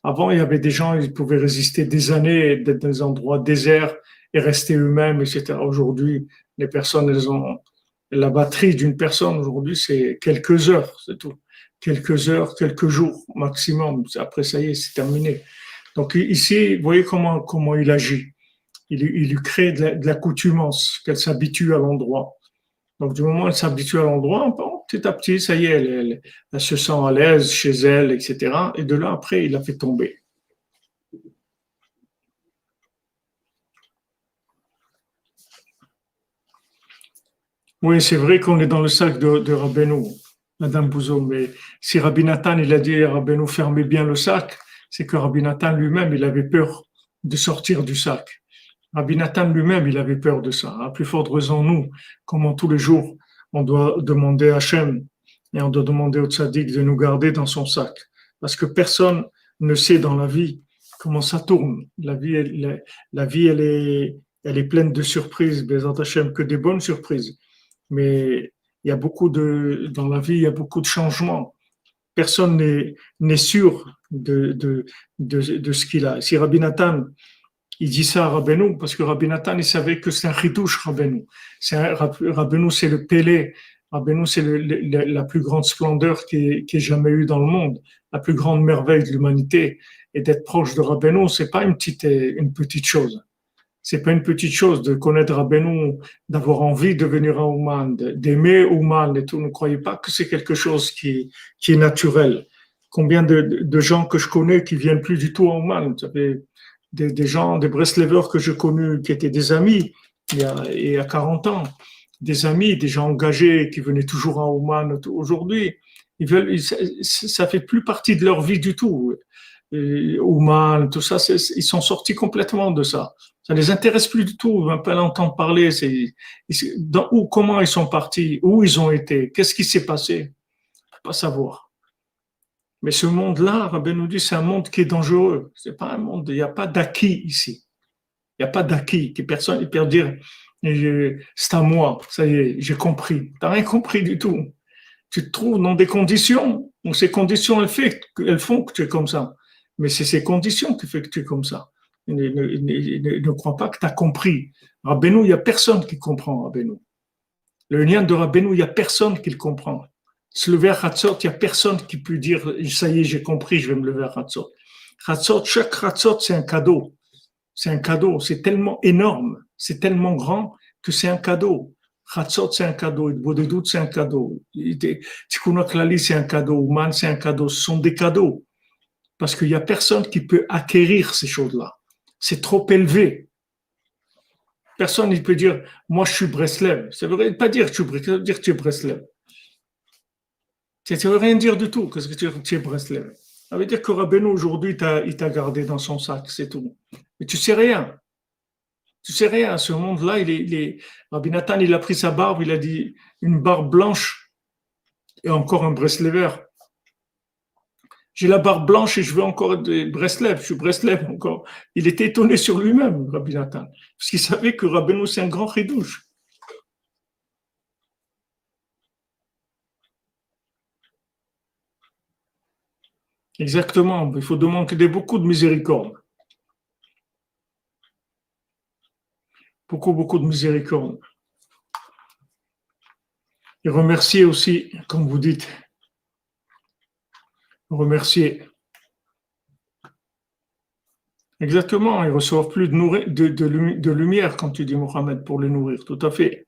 Avant, il y avait des gens, ils pouvaient résister des années, d'être dans des endroits déserts et rester eux-mêmes, etc. Aujourd'hui, les personnes, elles ont la batterie d'une personne aujourd'hui, c'est quelques heures, c'est tout. Quelques heures, quelques jours maximum. Après, ça y est, c'est terminé. Donc ici, vous voyez comment il agit. Il lui crée de l'accoutumance, qu'elle s'habitue à l'endroit. Donc du moment où elle s'habitue à l'endroit, bon, petit à petit, ça y est, elle se sent à l'aise chez elle, etc. Et de là, après, il la fait tomber. Oui, c'est vrai qu'on est dans le sac de Rabbeinu, Madame Bouzou, mais si Rabbi Nathan, il a dit à Rabbeinu, fermez bien le sac, c'est que Rabbi Nathan lui-même, il avait peur de sortir du sac. Rabbi Nathan lui-même, il avait peur de ça. À plus forte raison, nous, comment tous les jours, on doit demander à Hachem et on doit demander au tzaddik de nous garder dans son sac. Parce que personne ne sait dans la vie comment ça tourne. La vie elle est pleine de surprises, Bézat Hachem, que des bonnes surprises. Mais il y a dans la vie, il y a beaucoup de changements. Personne n'est sûr de ce qu'il a. Si Rabbi Nathan, il dit ça à Rabbeinu, parce que Rabbi Nathan, il savait que c'est un chidouche, Rabbeinu. Rabbeinu, c'est le Pélé. Rabbeinu, c'est la plus grande splendeur qui ait jamais eu dans le monde, la plus grande merveille de l'humanité. Et d'être proche de Rabbeinu, c'est pas une petite chose. C'est pas une petite chose de connaître Rabbeinu, d'avoir envie de venir à Ouman, d'aimer Ouman et tout. Ne croyez pas que c'est quelque chose qui est naturel. Combien de gens que je connais qui viennent plus du tout à Ouman? Vous savez, des gens, des Breslevers que j'ai connus, qui étaient des amis il y a 40 ans, des amis, des gens engagés qui venaient toujours à Ouman aujourd'hui. Ça fait plus partie de leur vie du tout. Ouman, tout ça, ils sont sortis complètement de ça. Ça les intéresse plus du tout. On peut l'entendre parler. Comment ils sont partis, où ils ont été, qu'est-ce qui s'est passé, pas savoir. Mais ce monde-là, Rabbi nous dit, c'est un monde qui est dangereux. C'est pas un monde, il n'y a pas d'acquis ici. Il n'y a pas d'acquis, que personne ne peut dire, c'est à moi, ça y est, j'ai compris. Tu n'as rien compris du tout. Tu te trouves dans des conditions, où ces conditions, elles font que tu es comme ça. Mais c'est ces conditions qui font que tu es comme ça. Ne crois pas que tu as compris. Rabbeinu, il n'y a personne qui comprend Rabbeinu. Le lien de Rabbeinu, il n'y a personne qui le comprend. Se lever à Hatzot, il n'y a personne qui peut dire, ça y est, j'ai compris, je vais me lever à Hatzot. Chaque Hatzot, c'est un cadeau. C'est un cadeau. C'est tellement énorme, c'est tellement grand que c'est un cadeau. Hatzot, c'est un cadeau. Bodedut, c'est un cadeau. Tikkun Klali, c'est un cadeau. Ouman, c'est un cadeau. Ce sont des cadeaux. Parce qu'il n'y a personne qui peut acquérir ces choses-là. C'est trop élevé. Personne ne peut dire, moi je suis Breslev. Ça ne veut pas dire que tu es Breslev. Ça ne veut rien dire du tout, qu'est-ce que tu es Breslev. Ça veut dire que Rabbeinu aujourd'hui, il t'a gardé dans son sac, c'est tout. Mais tu sais rien. Tu sais rien. Ce monde-là, Rabbi Nathan, il a pris sa barbe, il a dit une barbe blanche et encore un Breslever. J'ai la barbe blanche et je veux encore des Breslev, je suis Breslev encore. Il était étonné sur lui-même, Rabbi Nathan, parce qu'il savait que Rabbeinu, c'est un grand chidouche. Exactement, il faut demander beaucoup de miséricorde. Beaucoup, beaucoup de miséricorde. Et remercier aussi, comme vous dites, remercier. Exactement, ils reçoivent plus de lumière quand tu dis Mohamed pour les nourrir, tout à fait.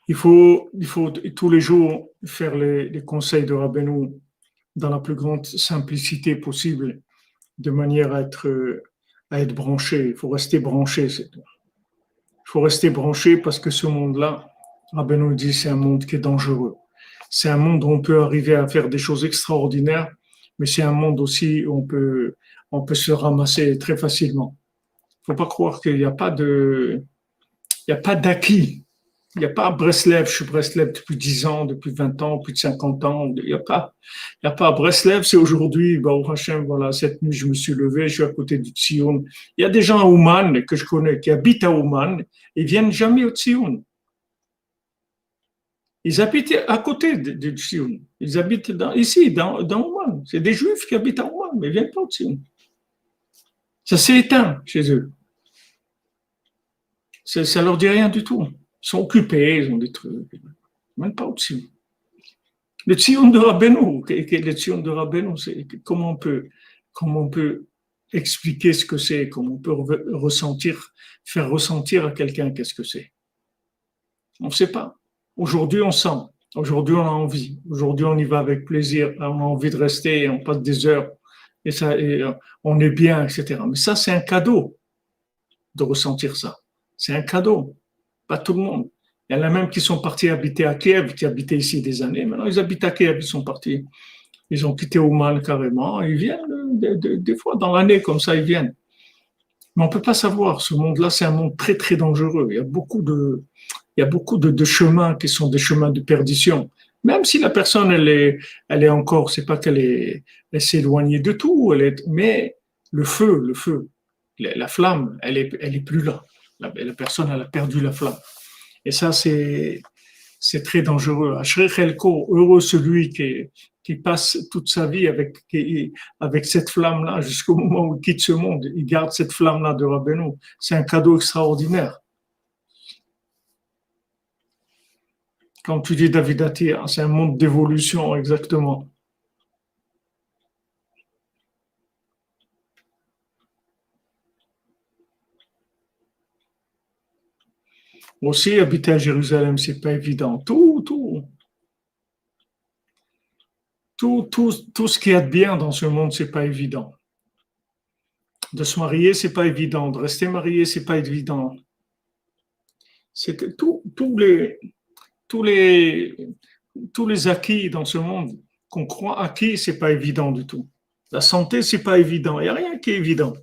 Il faut tous les jours faire les conseils de Rabbeinu dans la plus grande simplicité possible, de manière à être branché. Il faut rester branché. Il faut rester branché parce que ce monde-là, Rabbeinu dit, c'est un monde qui est dangereux. C'est un monde où on peut arriver à faire des choses extraordinaires, mais c'est un monde aussi où on peut se ramasser très facilement. Il ne faut pas croire qu'il n'y a pas d'acquis. Il n'y a pas à Breslev, je suis Breslev depuis 10 ans, depuis 20 ans, plus de 50 ans. Il y a pas à Breslev, c'est aujourd'hui, au Hachem, voilà, cette nuit, je me suis levé, je suis à côté du Tzion. Il y a des gens à Ouman que je connais, qui habitent à Ouman, et viennent jamais au Tzion. Ils habitent à côté de Tzion. Ils habitent ici, dans Ouman. C'est des Juifs qui habitent à Ouman, mais ils ne viennent pas au Tzion. Ça s'est éteint chez eux. Ça ne leur dit rien du tout. Ils sont occupés, ils ont des trucs. Même pas au-dessus. Le Tzion de Rabbeinu, le Tzion de Rabbeinu, c'est comment on peut expliquer ce que c'est, comment on peut faire ressentir à quelqu'un qu'est-ce que c'est. On ne sait pas. Aujourd'hui, on sent. Aujourd'hui, on a envie. Aujourd'hui, on y va avec plaisir. On a envie de rester, on passe des heures et on est bien, etc. Mais ça, c'est un cadeau de ressentir ça. C'est un cadeau. Pas tout le monde. Il y en a même qui sont partis habiter à Kiev, qui habitaient ici des années. Maintenant, ils habitent à Kiev, ils sont partis. Ils ont quitté Ouman carrément. Ils viennent des fois dans l'année, comme ça, ils viennent. Mais on ne peut pas savoir. Ce monde-là, c'est un monde très, très dangereux. Il y a beaucoup de chemins qui sont des chemins de perdition. Même si la personne, elle est encore, c'est pas elle s'est éloignée de tout, mais le feu, la flamme, elle est plus là. La personne, elle a perdu la flamme. Et ça, c'est très dangereux. Ashrei Chelko, heureux celui qui passe toute sa vie avec cette flamme-là jusqu'au moment où il quitte ce monde. Il garde cette flamme-là de Rabbeinu. C'est un cadeau extraordinaire. Quand tu dis David Attir, c'est un monde d'évolution, exactement. Aussi, habiter à Jérusalem, c'est pas évident. Tout ce qu'il y a de bien dans ce monde, c'est pas évident. De se marier, c'est pas évident. De rester marié, c'est pas évident. C'est que tous les, tous les acquis dans ce monde qu'on croit acquis, c'est pas évident du tout. La santé, c'est pas évident. Il n'y a rien qui est évident.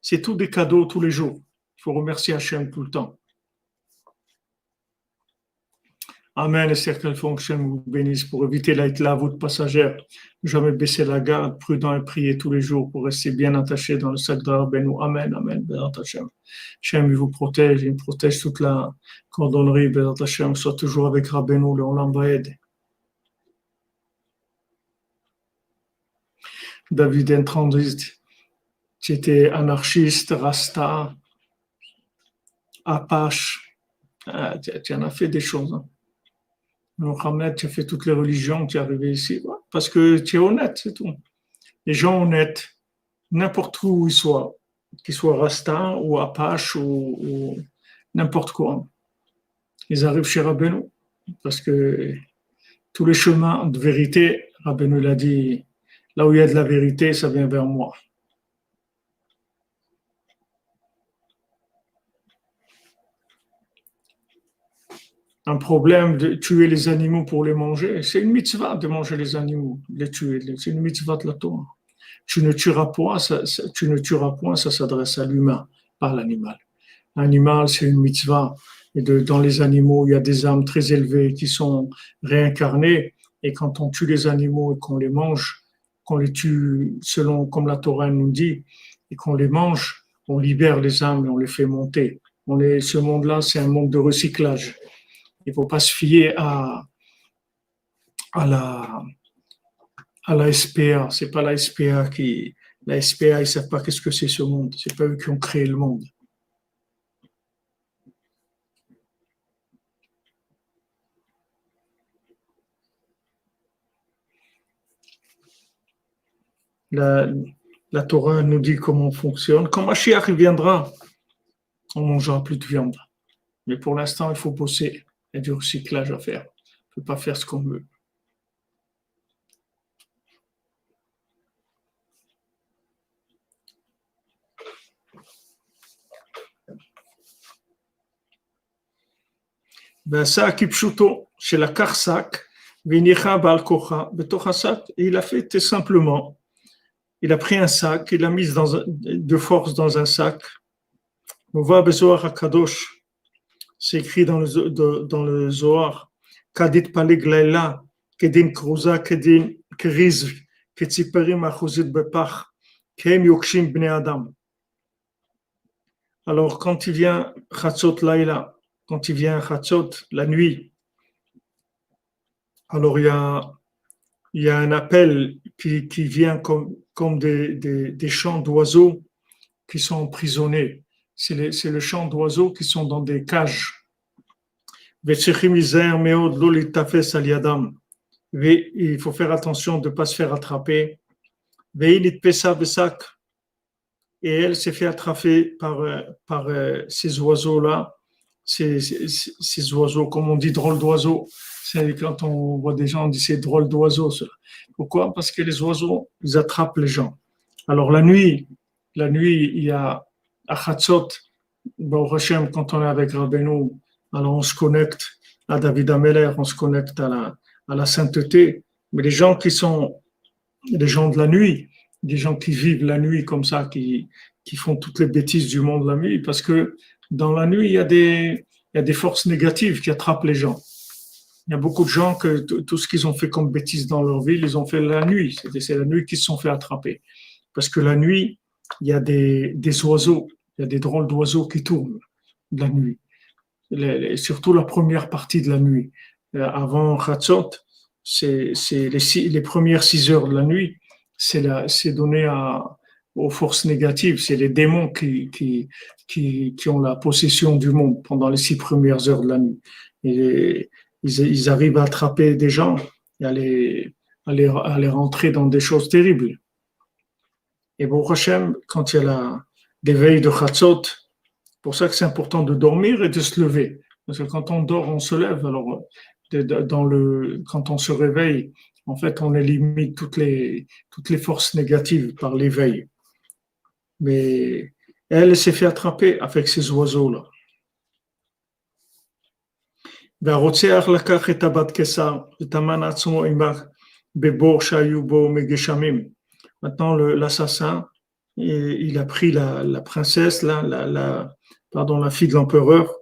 C'est tout des cadeaux tous les jours. Il faut remercier Hachem tout le temps. Amen. Et certaines fonctions vous bénissent pour éviter la passagère. Jamais baisser la garde, prudent et prier tous les jours pour rester bien attaché dans le sac de Rabbeinu. Amen. Amen. Bézat Hachem. Hachem, il vous protège. Il protège toute la cordonnerie. Bézat Hachem, soit toujours avec Rabbeinu, le Olam Vaed. David Entrandiste, tu étais anarchiste, Rasta, Apache. Tu en as fait des choses. Hein. Mohamed, tu as fait toutes les religions, tu es arrivé ici. Ouais, parce que tu es honnête, c'est tout. Les gens honnêtes, n'importe où ils soient, qu'ils soient Rasta ou Apache ou n'importe quoi, ils arrivent chez Rabbeinu. Parce que tous les chemins de vérité, Rabbeinu l'a dit, là où il y a de la vérité, ça vient vers moi. Un problème de tuer les animaux pour les manger, c'est une mitzvah de manger les animaux, de les tuer, c'est une mitzvah de la Torah. Tu ne tueras point, ça s'adresse à l'humain, pas à l'animal. L'animal, c'est une mitzvah. Et dans les animaux, il y a des âmes très élevées qui sont réincarnées. Et quand on tue les animaux et qu'on les mange, qu'on les tue selon comme la Torah nous dit, et qu'on les mange, on libère les âmes et on les fait monter. Ce monde-là, c'est un monde de recyclage. Il ne faut pas se fier à la SPA. C'est pas la SPA la SPA, ils savent pas qu'est-ce que c'est ce monde. C'est pas eux qui ont créé le monde. La Torah nous dit comment on fonctionne. Quand Mashiach viendra, on mangera plus de viande. Mais pour l'instant, il faut bosser. Il y a du recyclage à faire. On ne peut pas faire ce qu'on veut. Ben ça, Kipchuto, chez la Karsak, Vinicha Balkocha, Betochasak, il a fait tout simplement. Il a pris un sac, il l'a mis de force dans un sac. On voit Bezoar Akadosh. C'est écrit dans le Zohar. Kadit palig laila, kedin kruza, kedin kriz, ketziperim achuzit bepach, kem yokshim bnei adam. Alors, quand il vient Chatzot Laila, quand il vient Chatzot, la nuit, alors il y a un appel qui vient comme des chants d'oiseaux qui sont emprisonnés. C'est le chant d'oiseaux qui sont dans des cages. Il faut faire attention de ne pas se faire attraper. Et elle s'est fait attraper par ces oiseaux-là, ces oiseaux, comme on dit, drôles d'oiseaux. C'est quand on voit des gens, on dit c'est drôle d'oiseaux. Pourquoi? Parce que les oiseaux, ils attrapent les gens. Alors la nuit, il y a à Chatzot, Baruch Hashem, quand on est avec Rabbeinu, alors on se connecte à David Ameller, on se connecte à la sainteté. Mais les gens qui sont les gens de la nuit, des gens qui vivent la nuit comme ça, qui font toutes les bêtises du monde la nuit, parce que dans la nuit, il y a des forces négatives qui attrapent les gens. Il y a beaucoup de gens que tout ce qu'ils ont fait comme bêtises dans leur vie, ils ont fait la nuit. C'est la nuit qu'ils se sont fait attraper. Parce que la nuit, il y a des oiseaux, il y a des drôles d'oiseaux qui tournent la nuit. Surtout la première partie de la nuit. Avant Chatzot, c'est les premières 6 heures de la nuit, c'est donné aux forces négatives, c'est les démons qui ont la possession du monde pendant les 6 premières heures de la nuit. Et ils arrivent à attraper des gens et à les rentrer dans des choses terribles. Et Baruch Hashem, quand il y a l'éveil de Chatzot, c'est pour ça que c'est important de dormir et de se lever. Parce que quand on dort, on se lève. Alors, quand on se réveille, en fait, on élimine toutes les forces négatives par l'éveil. Mais elle s'est fait attraper avec ces oiseaux-là. Maintenant, l'assassin, il a pris la princesse, la fille de l'empereur,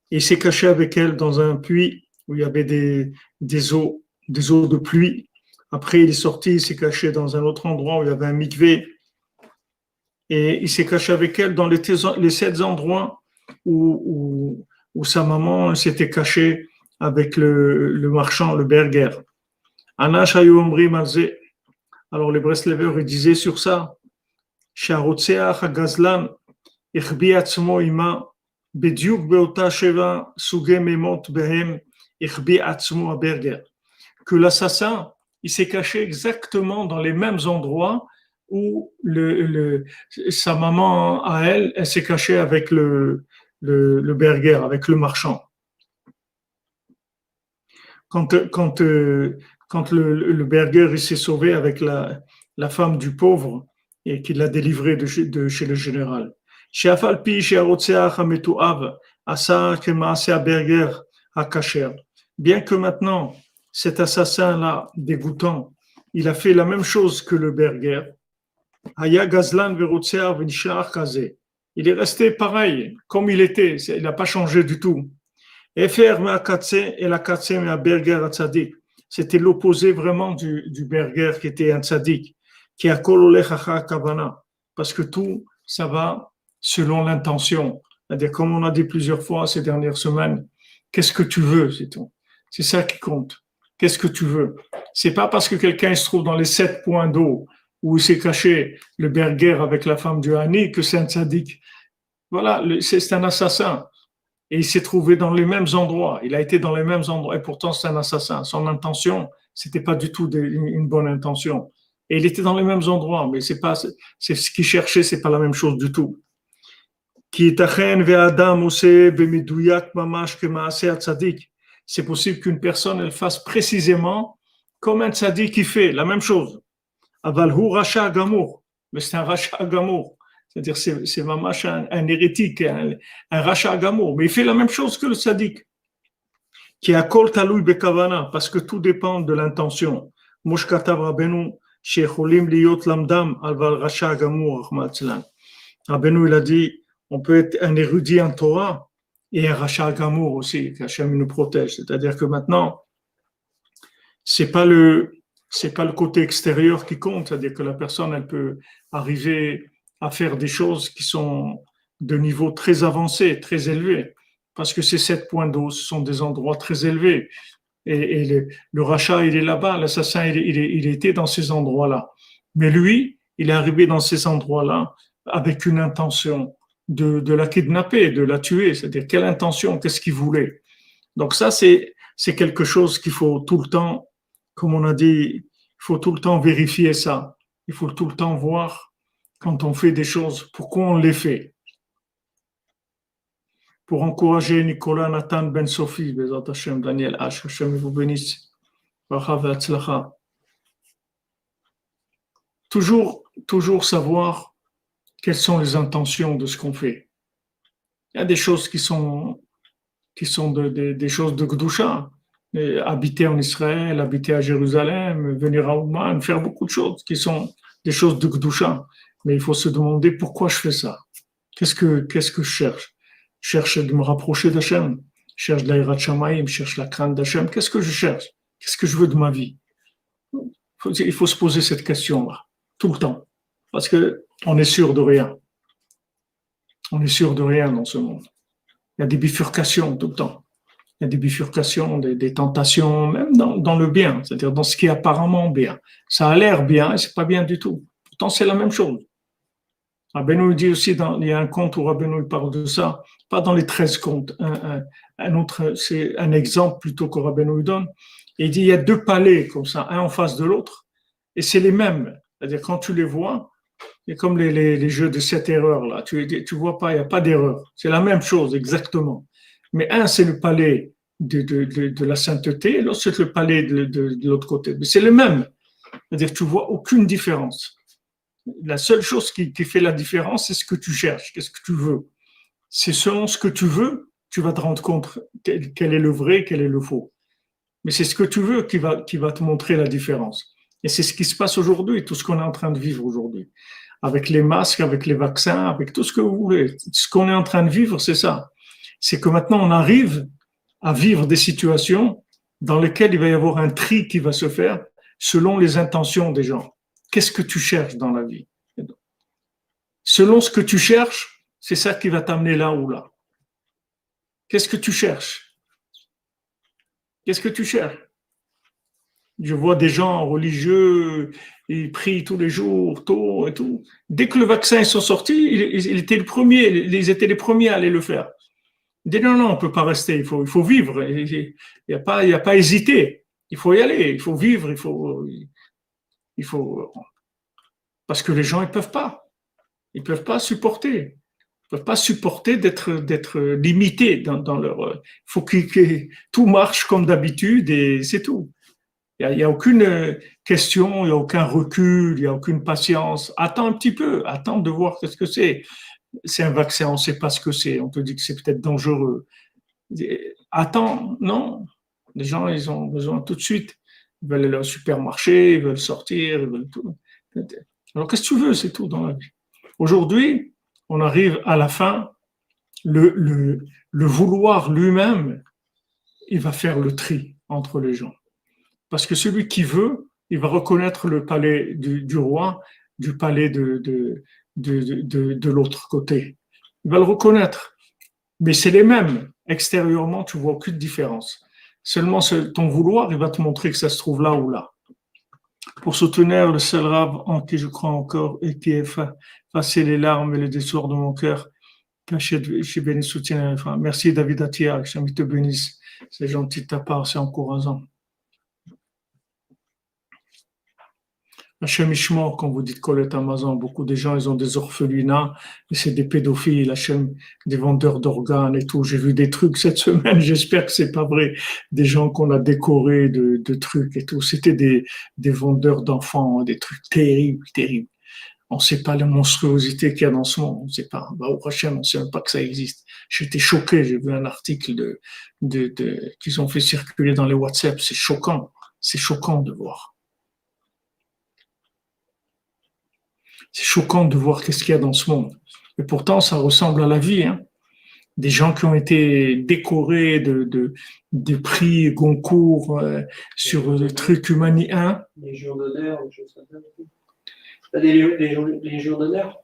et il s'est caché avec elle dans un puits où il y avait des eaux de pluie. Après, il est sorti, il s'est caché dans un autre endroit où il y avait un mikvé. Et il s'est caché avec elle dans les 7 endroits où sa maman s'était cachée avec le marchand, le berger. Anash hayu omrim al ze. Alors les Breslevers, ils disaient sur ça, Sharotseach hagazlan ichbi atzmo ima bediuk beota sheva suge memot behem ichbi atzmo berger. Que l'assassin, il s'est caché exactement dans les mêmes endroits où sa maman à elle s'est cachée avec le berger, avec le marchand. Quand le berger il s'est sauvé avec la femme du pauvre et qu'il l'a délivré de chez le général. Bien que maintenant, cet assassin-là, dégoûtant, il a fait la même chose que le berger. Il est resté pareil, comme il était, il n'a pas changé du tout. C'était l'opposé vraiment du berger qui était un tzaddik, qui a kavana, parce que tout, ça va selon l'intention. C'est-à-dire, comme on a dit plusieurs fois ces dernières semaines, qu'est-ce que tu veux, c'est tout. C'est ça qui compte. Qu'est-ce que tu veux? C'est pas parce que quelqu'un se trouve dans les 7 points d'eau où il s'est caché le berger avec la femme du Hani que c'est un tzaddik. Voilà, c'est un assassin. Et il s'est trouvé dans les mêmes endroits. Il a été dans les mêmes endroits. Et pourtant, c'est un assassin. Son intention, c'était pas du tout une bonne intention. Et il était dans les mêmes endroits. Mais c'est ce qu'il cherchait, c'est pas la même chose du tout. C'est possible qu'une personne, elle fasse précisément comme un tzaddik qui fait la même chose. Aval hu racha gamour. Mais c'est un racha gamour. C'est-à-dire, c'est mamash un hérétique, un racha gamour. Mais il fait la même chose que le tzaddik. Qui a kol taloui bekavana, parce que tout dépend de l'intention. Mosh katav Rabbeinu, shecholim liyot lamdam alval racha gamour. Rabbeinu, il a dit, on peut être un érudit en Torah, et un rachat gamour aussi, qu'Hachem nous protège. C'est-à-dire que maintenant, c'est pas le, c'est pas le côté extérieur qui compte, c'est-à-dire que la personne, elle peut arriver à faire des choses qui sont de niveau très avancé, très élevé, parce que ces 7 points d'eau, ce sont des endroits très élevés. Et le rachat, il est là-bas, l'assassin, il était dans ces endroits-là. Mais lui, il est arrivé dans ces endroits-là avec une intention de la kidnapper, de la tuer. C'est-à-dire, quelle intention, qu'est-ce qu'il voulait? Donc ça, c'est quelque chose qu'il faut tout le temps, comme on a dit, il faut tout le temps vérifier ça. Il faut tout le temps voir quand on fait des choses, pourquoi on les fait. Pour encourager Nicolas Nathan Ben Sophie, Bezat Hashem, Daniel H. Hashem vous bénisse. Toujours savoir quelles sont les intentions de ce qu'on fait. Il y a des choses qui sont des choses de Gdusha. Habiter en Israël, habiter à Jérusalem, venir à Ouman, faire beaucoup de choses qui sont des choses de Gdusha. Mais il faut se demander pourquoi je fais ça. Qu'est-ce que je cherche? Je cherche de me rapprocher d'Hachem. Je cherche de l'Aïrat Shamaïm, je cherche la crainte d'Hachem. Qu'est-ce que je cherche? Qu'est-ce que je veux de ma vie? Il faut se poser cette question-là, tout le temps. Parce que on est sûr de rien. On est sûr de rien dans ce monde. Il y a des bifurcations tout le temps. Il y a des bifurcations, des tentations, même dans le bien, c'est-à-dire dans ce qui est apparemment bien. Ça a l'air bien et c'est pas bien du tout. Pourtant, c'est la même chose. Rabbeinu dit aussi, il y a un conte où Rabbeinu parle de ça, pas dans les 13 contes, un autre, c'est un exemple plutôt que Rabbeinu donne. Et il dit, il y a 2 palais comme ça, un en face de l'autre, et c'est les mêmes. C'est-à-dire, quand tu les vois, c'est comme les jeux de 7 erreurs, là. Tu vois pas, il n'y a pas d'erreur. C'est la même chose, exactement. Mais un, c'est le palais de la sainteté, et l'autre, c'est le palais de l'autre côté. Mais c'est le même. C'est-à-dire, tu vois aucune différence. La seule chose qui fait la différence, c'est ce que tu cherches, qu'est-ce que tu veux. C'est selon ce que tu veux, tu vas te rendre compte quel est le vrai, quel est le faux. Mais c'est ce que tu veux qui va te montrer la différence. Et c'est ce qui se passe aujourd'hui, tout ce qu'on est en train de vivre aujourd'hui. Avec les masques, avec les vaccins, avec tout ce que vous voulez. Ce qu'on est en train de vivre, c'est ça. C'est que maintenant, on arrive à vivre des situations dans lesquelles il va y avoir un tri qui va se faire selon les intentions des gens. Qu'est-ce que tu cherches dans la vie? Selon ce que tu cherches, c'est ça qui va t'amener là ou là. Qu'est-ce que tu cherches? Qu'est-ce que tu cherches? Je vois des gens religieux, ils prient tous les jours, tôt et tout. Dès que le vaccin est sorti, ils étaient les premiers à aller le faire. Ils disent non, on ne peut pas rester, il faut vivre. Il n'y a pas à hésiter. Il faut y aller, il faut vivre, il faut parce que les gens ils peuvent pas. Ils peuvent pas supporter. Ils peuvent pas supporter d'être limités dans leur. Il faut que tout marche comme d'habitude et c'est tout. Il y a aucune question, il y a aucun recul, il y a aucune patience. Attends un petit peu, attends de voir qu'est-ce que c'est. C'est un vaccin, on ne sait pas ce que c'est. On te dit que c'est peut-être dangereux. Attends, non. Les gens, ils ont besoin tout de suite. Ils veulent aller au supermarché, ils veulent sortir, ils veulent tout. Alors qu'est-ce que tu veux, c'est tout dans la vie. Aujourd'hui, on arrive à la fin, le vouloir lui-même, il va faire le tri entre les gens. Parce que celui qui veut, il va reconnaître le palais du roi, du palais de l'autre côté. Il va le reconnaître. Mais c'est les mêmes. Extérieurement, tu vois aucune différence. Seulement, ton vouloir, il va te montrer que ça se trouve là ou là. Pour soutenir le seul rab en qui je crois encore et qui effacé les larmes et les détours de mon cœur, caché chez béni soutien. Enfin, merci David Atia, que Hachem te bénisse. C'est gentil de ta part, c'est encourageant. Hachem Ishmor, quand vous dites Colette Amazon, beaucoup de gens, ils ont des orphelinats, et c'est des pédophiles, Hachem, des vendeurs d'organes et tout. J'ai vu des trucs cette semaine, j'espère que c'est pas vrai. Des gens qu'on a décorés de trucs et tout. C'était des vendeurs d'enfants, des trucs terribles, terribles. On ne sait pas la monstruosité qu'il y a dans ce monde, on ne sait pas. Bah, au Hachem, on ne sait même pas que ça existe. J'étais choqué, j'ai vu un article qu'ils ont fait circuler dans les WhatsApp, c'est choquant de voir. C'est choquant de voir qu'est-ce qu'il y a dans ce monde. Et pourtant, ça ressemble à la vie. Hein. des gens qui ont été décorés de prix Goncourt sur le truc humanitaire. Les jours d'honneur, des choses comme ça. T'as les jours d'honneur?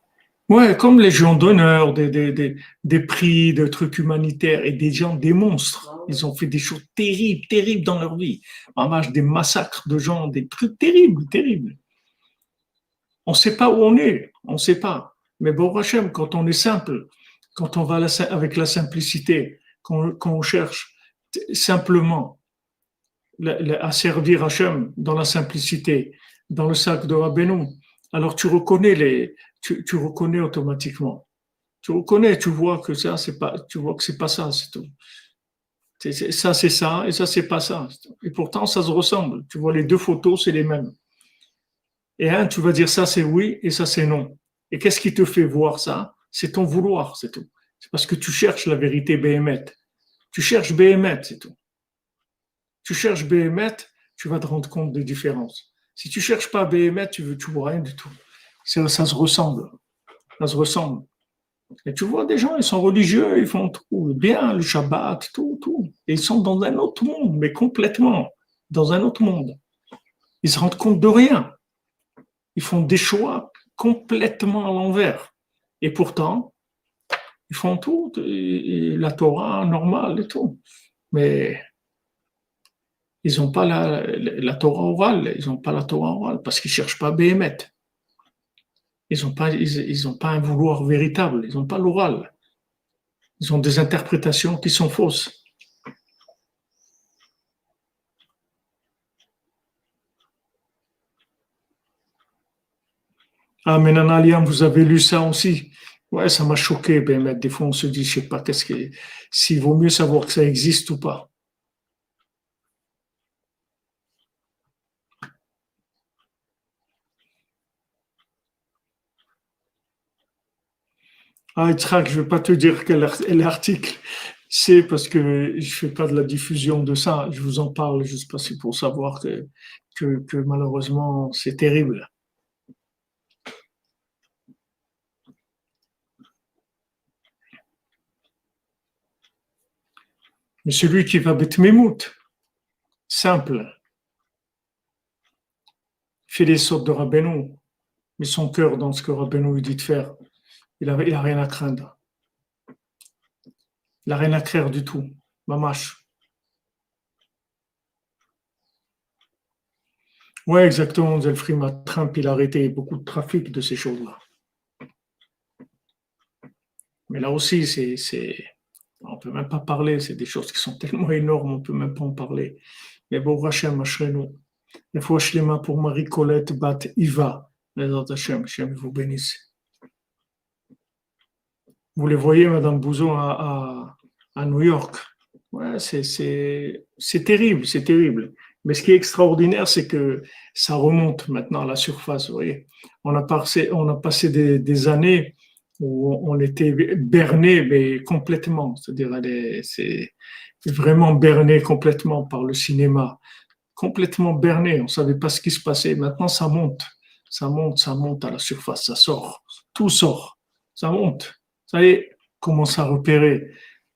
Ouais, comme Légion d'honneur, des prix, de trucs humanitaires, et des gens, des monstres. Ils ont fait des choses terribles, terribles dans leur vie. En marche des massacres de gens, des trucs terribles, terribles. On ne sait pas où on est, on ne sait pas. Mais bon, Hachem, quand on est simple, quand on va avec la simplicité, quand on cherche simplement à servir Hachem dans la simplicité, dans le sac de Rabbeinu, alors tu reconnais automatiquement. Tu reconnais, tu vois que ça, c'est pas, tu vois que c'est pas ça, c'est tout. Ça, c'est ça, et ça, c'est pas ça. Et pourtant, ça se ressemble. Tu vois, les deux photos, c'est les mêmes. Et tu vas dire ça, c'est oui, et ça, c'est non. Et qu'est-ce qui te fait voir ça? C'est ton vouloir, c'est tout. C'est parce que tu cherches la vérité Béhémet. Tu cherches Béhémet, c'est tout. Tu cherches Béhémet, tu vas te rendre compte des différences. Si tu cherches pas Béhémet, tu vois rien du tout. Ça se ressemble. Ça se ressemble. Et tu vois des gens, ils sont religieux, ils font tout bien, le Shabbat, tout, tout. Et ils sont dans un autre monde, mais complètement dans un autre monde. Ils se rendent compte de rien. Ils font des choix complètement à l'envers. Et pourtant, ils font tout, et la Torah normale et tout. Mais ils n'ont pas la Torah orale, ils n'ont pas la Torah orale parce qu'ils ne cherchent pas Béhémet. Ils n'ont pas un vouloir véritable, ils n'ont pas l'oral. Ils ont des interprétations qui sont fausses. Ah, mais Nana Liam, vous avez lu ça aussi? Ouais, ça m'a choqué, Béhémet. Des fois, on se dit, je sais pas, s'il vaut mieux savoir que ça existe ou pas. Ah, Yitzhak, je ne vais pas te dire quel est l'article. C'est parce que je fais pas de la diffusion de ça. Je vous en parle juste parce que pour savoir que malheureusement, c'est terrible. Mais celui qui va Betmemout, simple, fait les sortes de Rabbeinu, mais son cœur dans ce que Rabbeinu lui dit de faire, il a rien à craindre. Il n'a rien à craindre du tout. Mamash. Ouais, exactement, Zelfrim. Trump, il a arrêté beaucoup de trafic de ces choses-là. Mais là aussi, on ne peut même pas parler. C'est des choses qui sont tellement énormes, on ne peut même pas en parler. Mais bon, Hachem, Ashrenu. Les fois, Shlema pour Marie-Colette Bat Iva. Les autres Hachem, Hachem vous bénisse. Vous les voyez, Madame Bouzon, à New York. Ouais, c'est terrible, c'est terrible. Mais ce qui est extraordinaire, c'est que ça remonte maintenant à la surface. Vous voyez, on a passé des années où on était berné, mais complètement. C'est-à-dire, c'est vraiment berné complètement par le cinéma, complètement berné. On ne savait pas ce qui se passait. Maintenant, ça monte à la surface, ça sort, tout sort, ça monte. Ça y est, commence à repérer.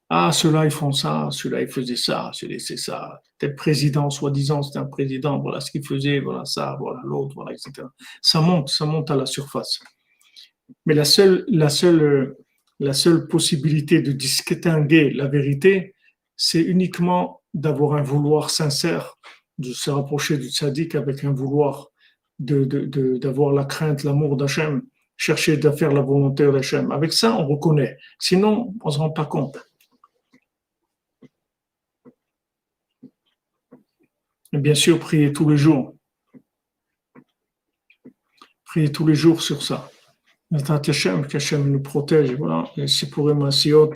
Ah, ceux-là, ils font ça, ceux-là, ils faisaient ça, celui-là, c'est ça. Tel président, soi-disant, c'était un président, voilà ce qu'il faisait, voilà ça, voilà l'autre, voilà, etc. Ça monte à la surface. Mais la seule possibilité de distinguer la vérité, c'est uniquement d'avoir un vouloir sincère, de se rapprocher du tzaddik avec un vouloir d'avoir la crainte, l'amour d'Hachem, chercher de faire la volonté d'Hachem. Avec ça, on reconnaît. Sinon, on ne se rend pas compte. Et bien sûr, prier tous les jours. Prier tous les jours sur ça. Qu'Hachem nous protège. Voilà. Et c'est pour Emmassiot.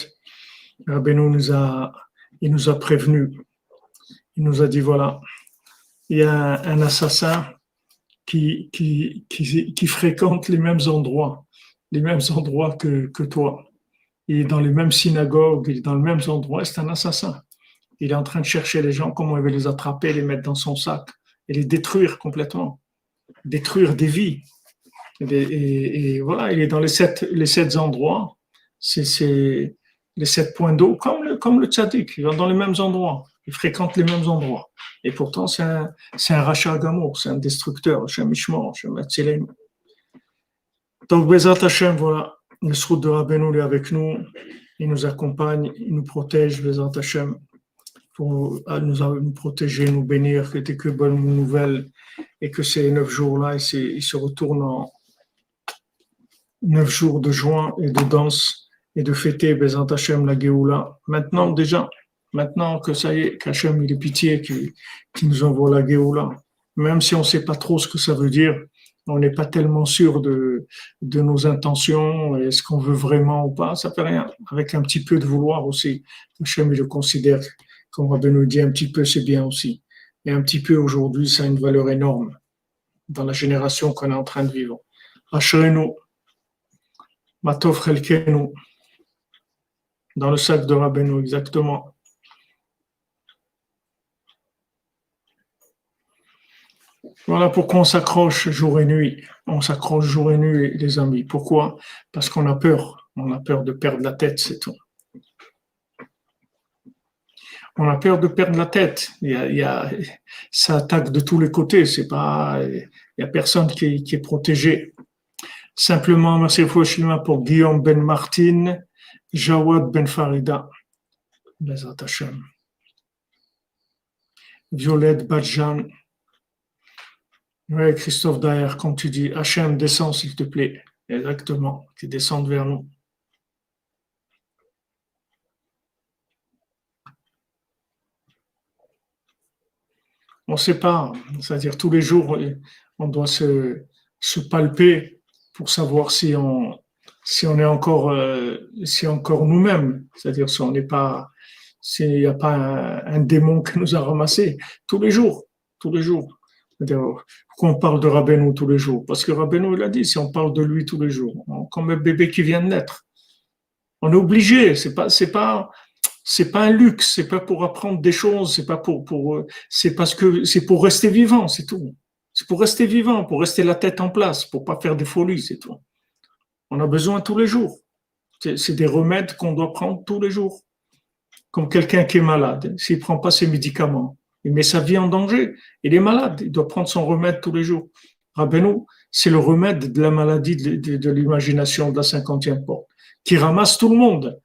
Rabbeinu il nous a prévenus. Il nous a dit, voilà, il y a un assassin qui fréquente les mêmes endroits que toi. Il est dans les mêmes synagogues, il est dans les mêmes endroits, c'est un assassin. Il est en train de chercher les gens, comment il va les attraper, les mettre dans son sac et les détruire complètement, détruire des vies. Et voilà, il est dans les sept endroits. C'est les 7 points d'eau, comme le tzaddik, il va dans les mêmes endroits, il fréquente les mêmes endroits. Et pourtant, c'est un rachat d'amour, c'est un destructeur, Hashem Ishmor, Hashem Hatzileinu. Donc, Bezat Hashem, voilà, le Srout de Rabbeinu est avec nous, il nous accompagne, il nous protège, Bezat Hashem, pour nous protéger, nous bénir, que t'es que bonne nouvelle, et que ces 9 jours-là, ils se retournent en 9 jours de joie et de danse, et de fêter Bezat Hashem la Géoula. Maintenant que ça y est, qu'Hachem il est pitié, qui nous envoie la Géoula, même si on ne sait pas trop ce que ça veut dire, on n'est pas tellement sûr de nos intentions, est-ce qu'on veut vraiment ou pas, ça fait rien. Avec un petit peu de vouloir aussi, Hachem il le considère, comme Rabbi nous dit, un petit peu c'est bien aussi. Et un petit peu aujourd'hui, ça a une valeur énorme dans la génération qu'on est en train de vivre. Ashrenu, Matov Chelkenu, dans le sac de Rabbeinu, exactement. Voilà pourquoi on s'accroche jour et nuit. On s'accroche jour et nuit, les amis. Pourquoi? Parce qu'on a peur. On a peur de perdre la tête, c'est tout. On a peur de perdre la tête. Ça attaque de tous les côtés. Il n'y a personne qui est protégé. Simplement, merci pour Guillaume Ben Martin, Jawad Ben Farida, Bezat Hashem, Violette Badjan. Oui, Christophe Daher, comme tu dis, Hachem, descends s'il te plaît. Exactement, tu descendes vers nous. On ne sait pas, c'est-à-dire tous les jours, on doit se palper pour savoir si on est encore, nous-mêmes, c'est-à-dire si on n'est pas, s'il n'y a pas un démon qui nous a ramassés tous les jours. Pourquoi on parle de Rabbeinu tous les jours? Parce que Rabbeinu, il a dit, si on parle de lui tous les jours, comme un bébé qui vient de naître, on est obligé, c'est pas un luxe, c'est pas pour apprendre des choses, c'est pas c'est parce que c'est pour rester vivant, c'est tout. C'est pour rester vivant, pour rester la tête en place, pour pas faire des folies, c'est tout. On a besoin tous les jours. C'est des remèdes qu'on doit prendre tous les jours. Comme quelqu'un qui est malade, s'il prend pas ses médicaments, il met sa vie en danger. Il est malade, il doit prendre son remède tous les jours. Rabbeinu, c'est le remède de la maladie de l'imagination de la 50e porte, qui ramasse tout le monde.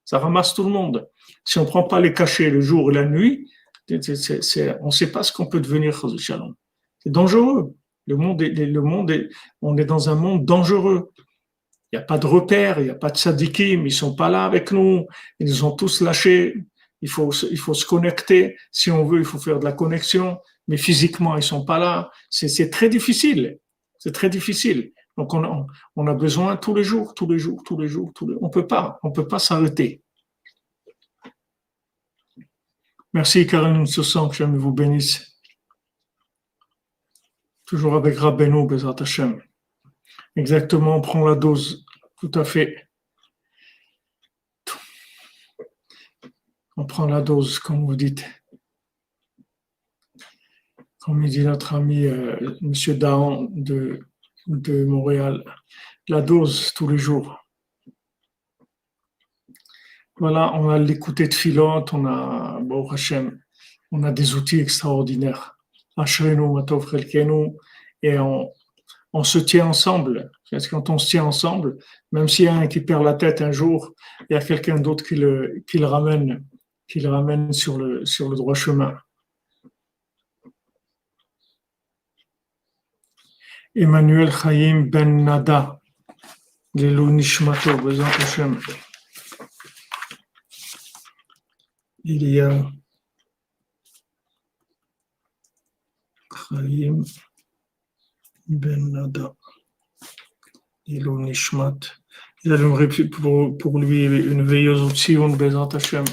Ça ramasse tout le monde. Si on ne prend pas les cachets le jour et la nuit, on ne sait pas ce qu'on peut devenir. C'est dangereux. On est dans un monde dangereux. Il n'y a pas de repères, il n'y a pas de sadikim, ils ne sont pas là avec nous, ils nous ont tous lâchés. Il faut se connecter. Si on veut, il faut faire de la connexion, mais physiquement, ils ne sont pas là. C'est très difficile. C'est très difficile. Donc, on a besoin tous les jours. On peut pas s'arrêter. Merci, Karine Soussan, que Dieu vous bénisse. Toujours avec Rabbeinu, Bezat Hashem. Exactement, on prend la dose. Tout à fait. On prend la dose, comme vous dites. Comme dit notre ami M. Dahan de Montréal. La dose tous les jours. Voilà, on a l'écouté de Philante, on a des outils extraordinaires. Ashrenu, Matov Chelkenu, et on se tient ensemble. Parce que quand on se tient ensemble, même s'il y a un qui perd la tête un jour, il y a quelqu'un d'autre qui le ramène sur le droit chemin. Emmanuel Chaim Ben Nada, Lelo Nishmato, Bezat Hashem. Il y a Chaim Ben Nada, Lelo Nishmat. Il aimerait pour lui une veilleuse au Tzion, Bezat Hashem.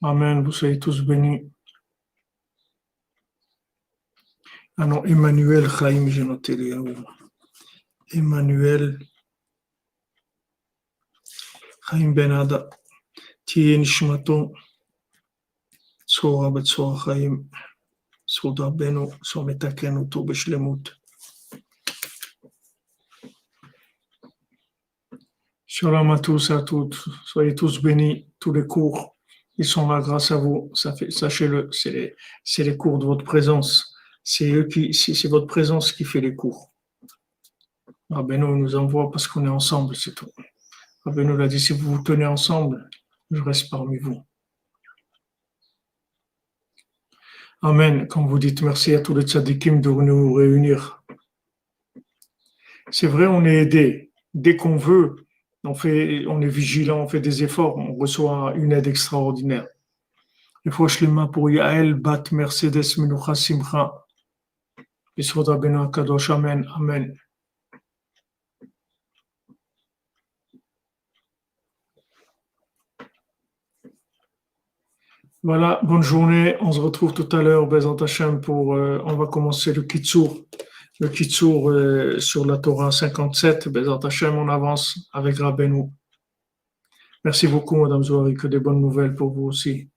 Amen, vous soyez tous bénis. Ah non, Emmanuel Chaim, j'ai noté les noms. Emmanuel Chaim Ben Nada. תהיה נשמתו צרורה בצרור החיים, זכות רבנו, זכות מתקן אותו בשלמות. Shalom à tous et à toutes. Soyez tous bénis. Tous les cours, ils sont là grâce à vous. Sachez-le, c'est les cours de votre présence. C'est votre présence qui fait les cours. Rabbeinu nous envoie parce qu'on est ensemble, c'est tout. Rabbeinu l'a dit, si vous vous tenez ensemble, je reste parmi vous. Amen. Comme vous dites, merci à tous les tzadikim de nous réunir. C'est vrai, on est aidé. Dès qu'on veut, on est vigilant, on fait des efforts, on reçoit une aide extraordinaire. Il faut shlema pour Yael Bat Mercedes Menucha Simcha. Yisrod Rabbeinu Kadosh. Amen. Amen. Voilà, bonne journée. On se retrouve tout à l'heure, Bezat Hashem, on va commencer le Kitsour. Le Kitsour sur la Torah 57. Bezat Hashem, on avance avec Rabbeinu. Merci beaucoup, Madame Zohari, que des bonnes nouvelles pour vous aussi.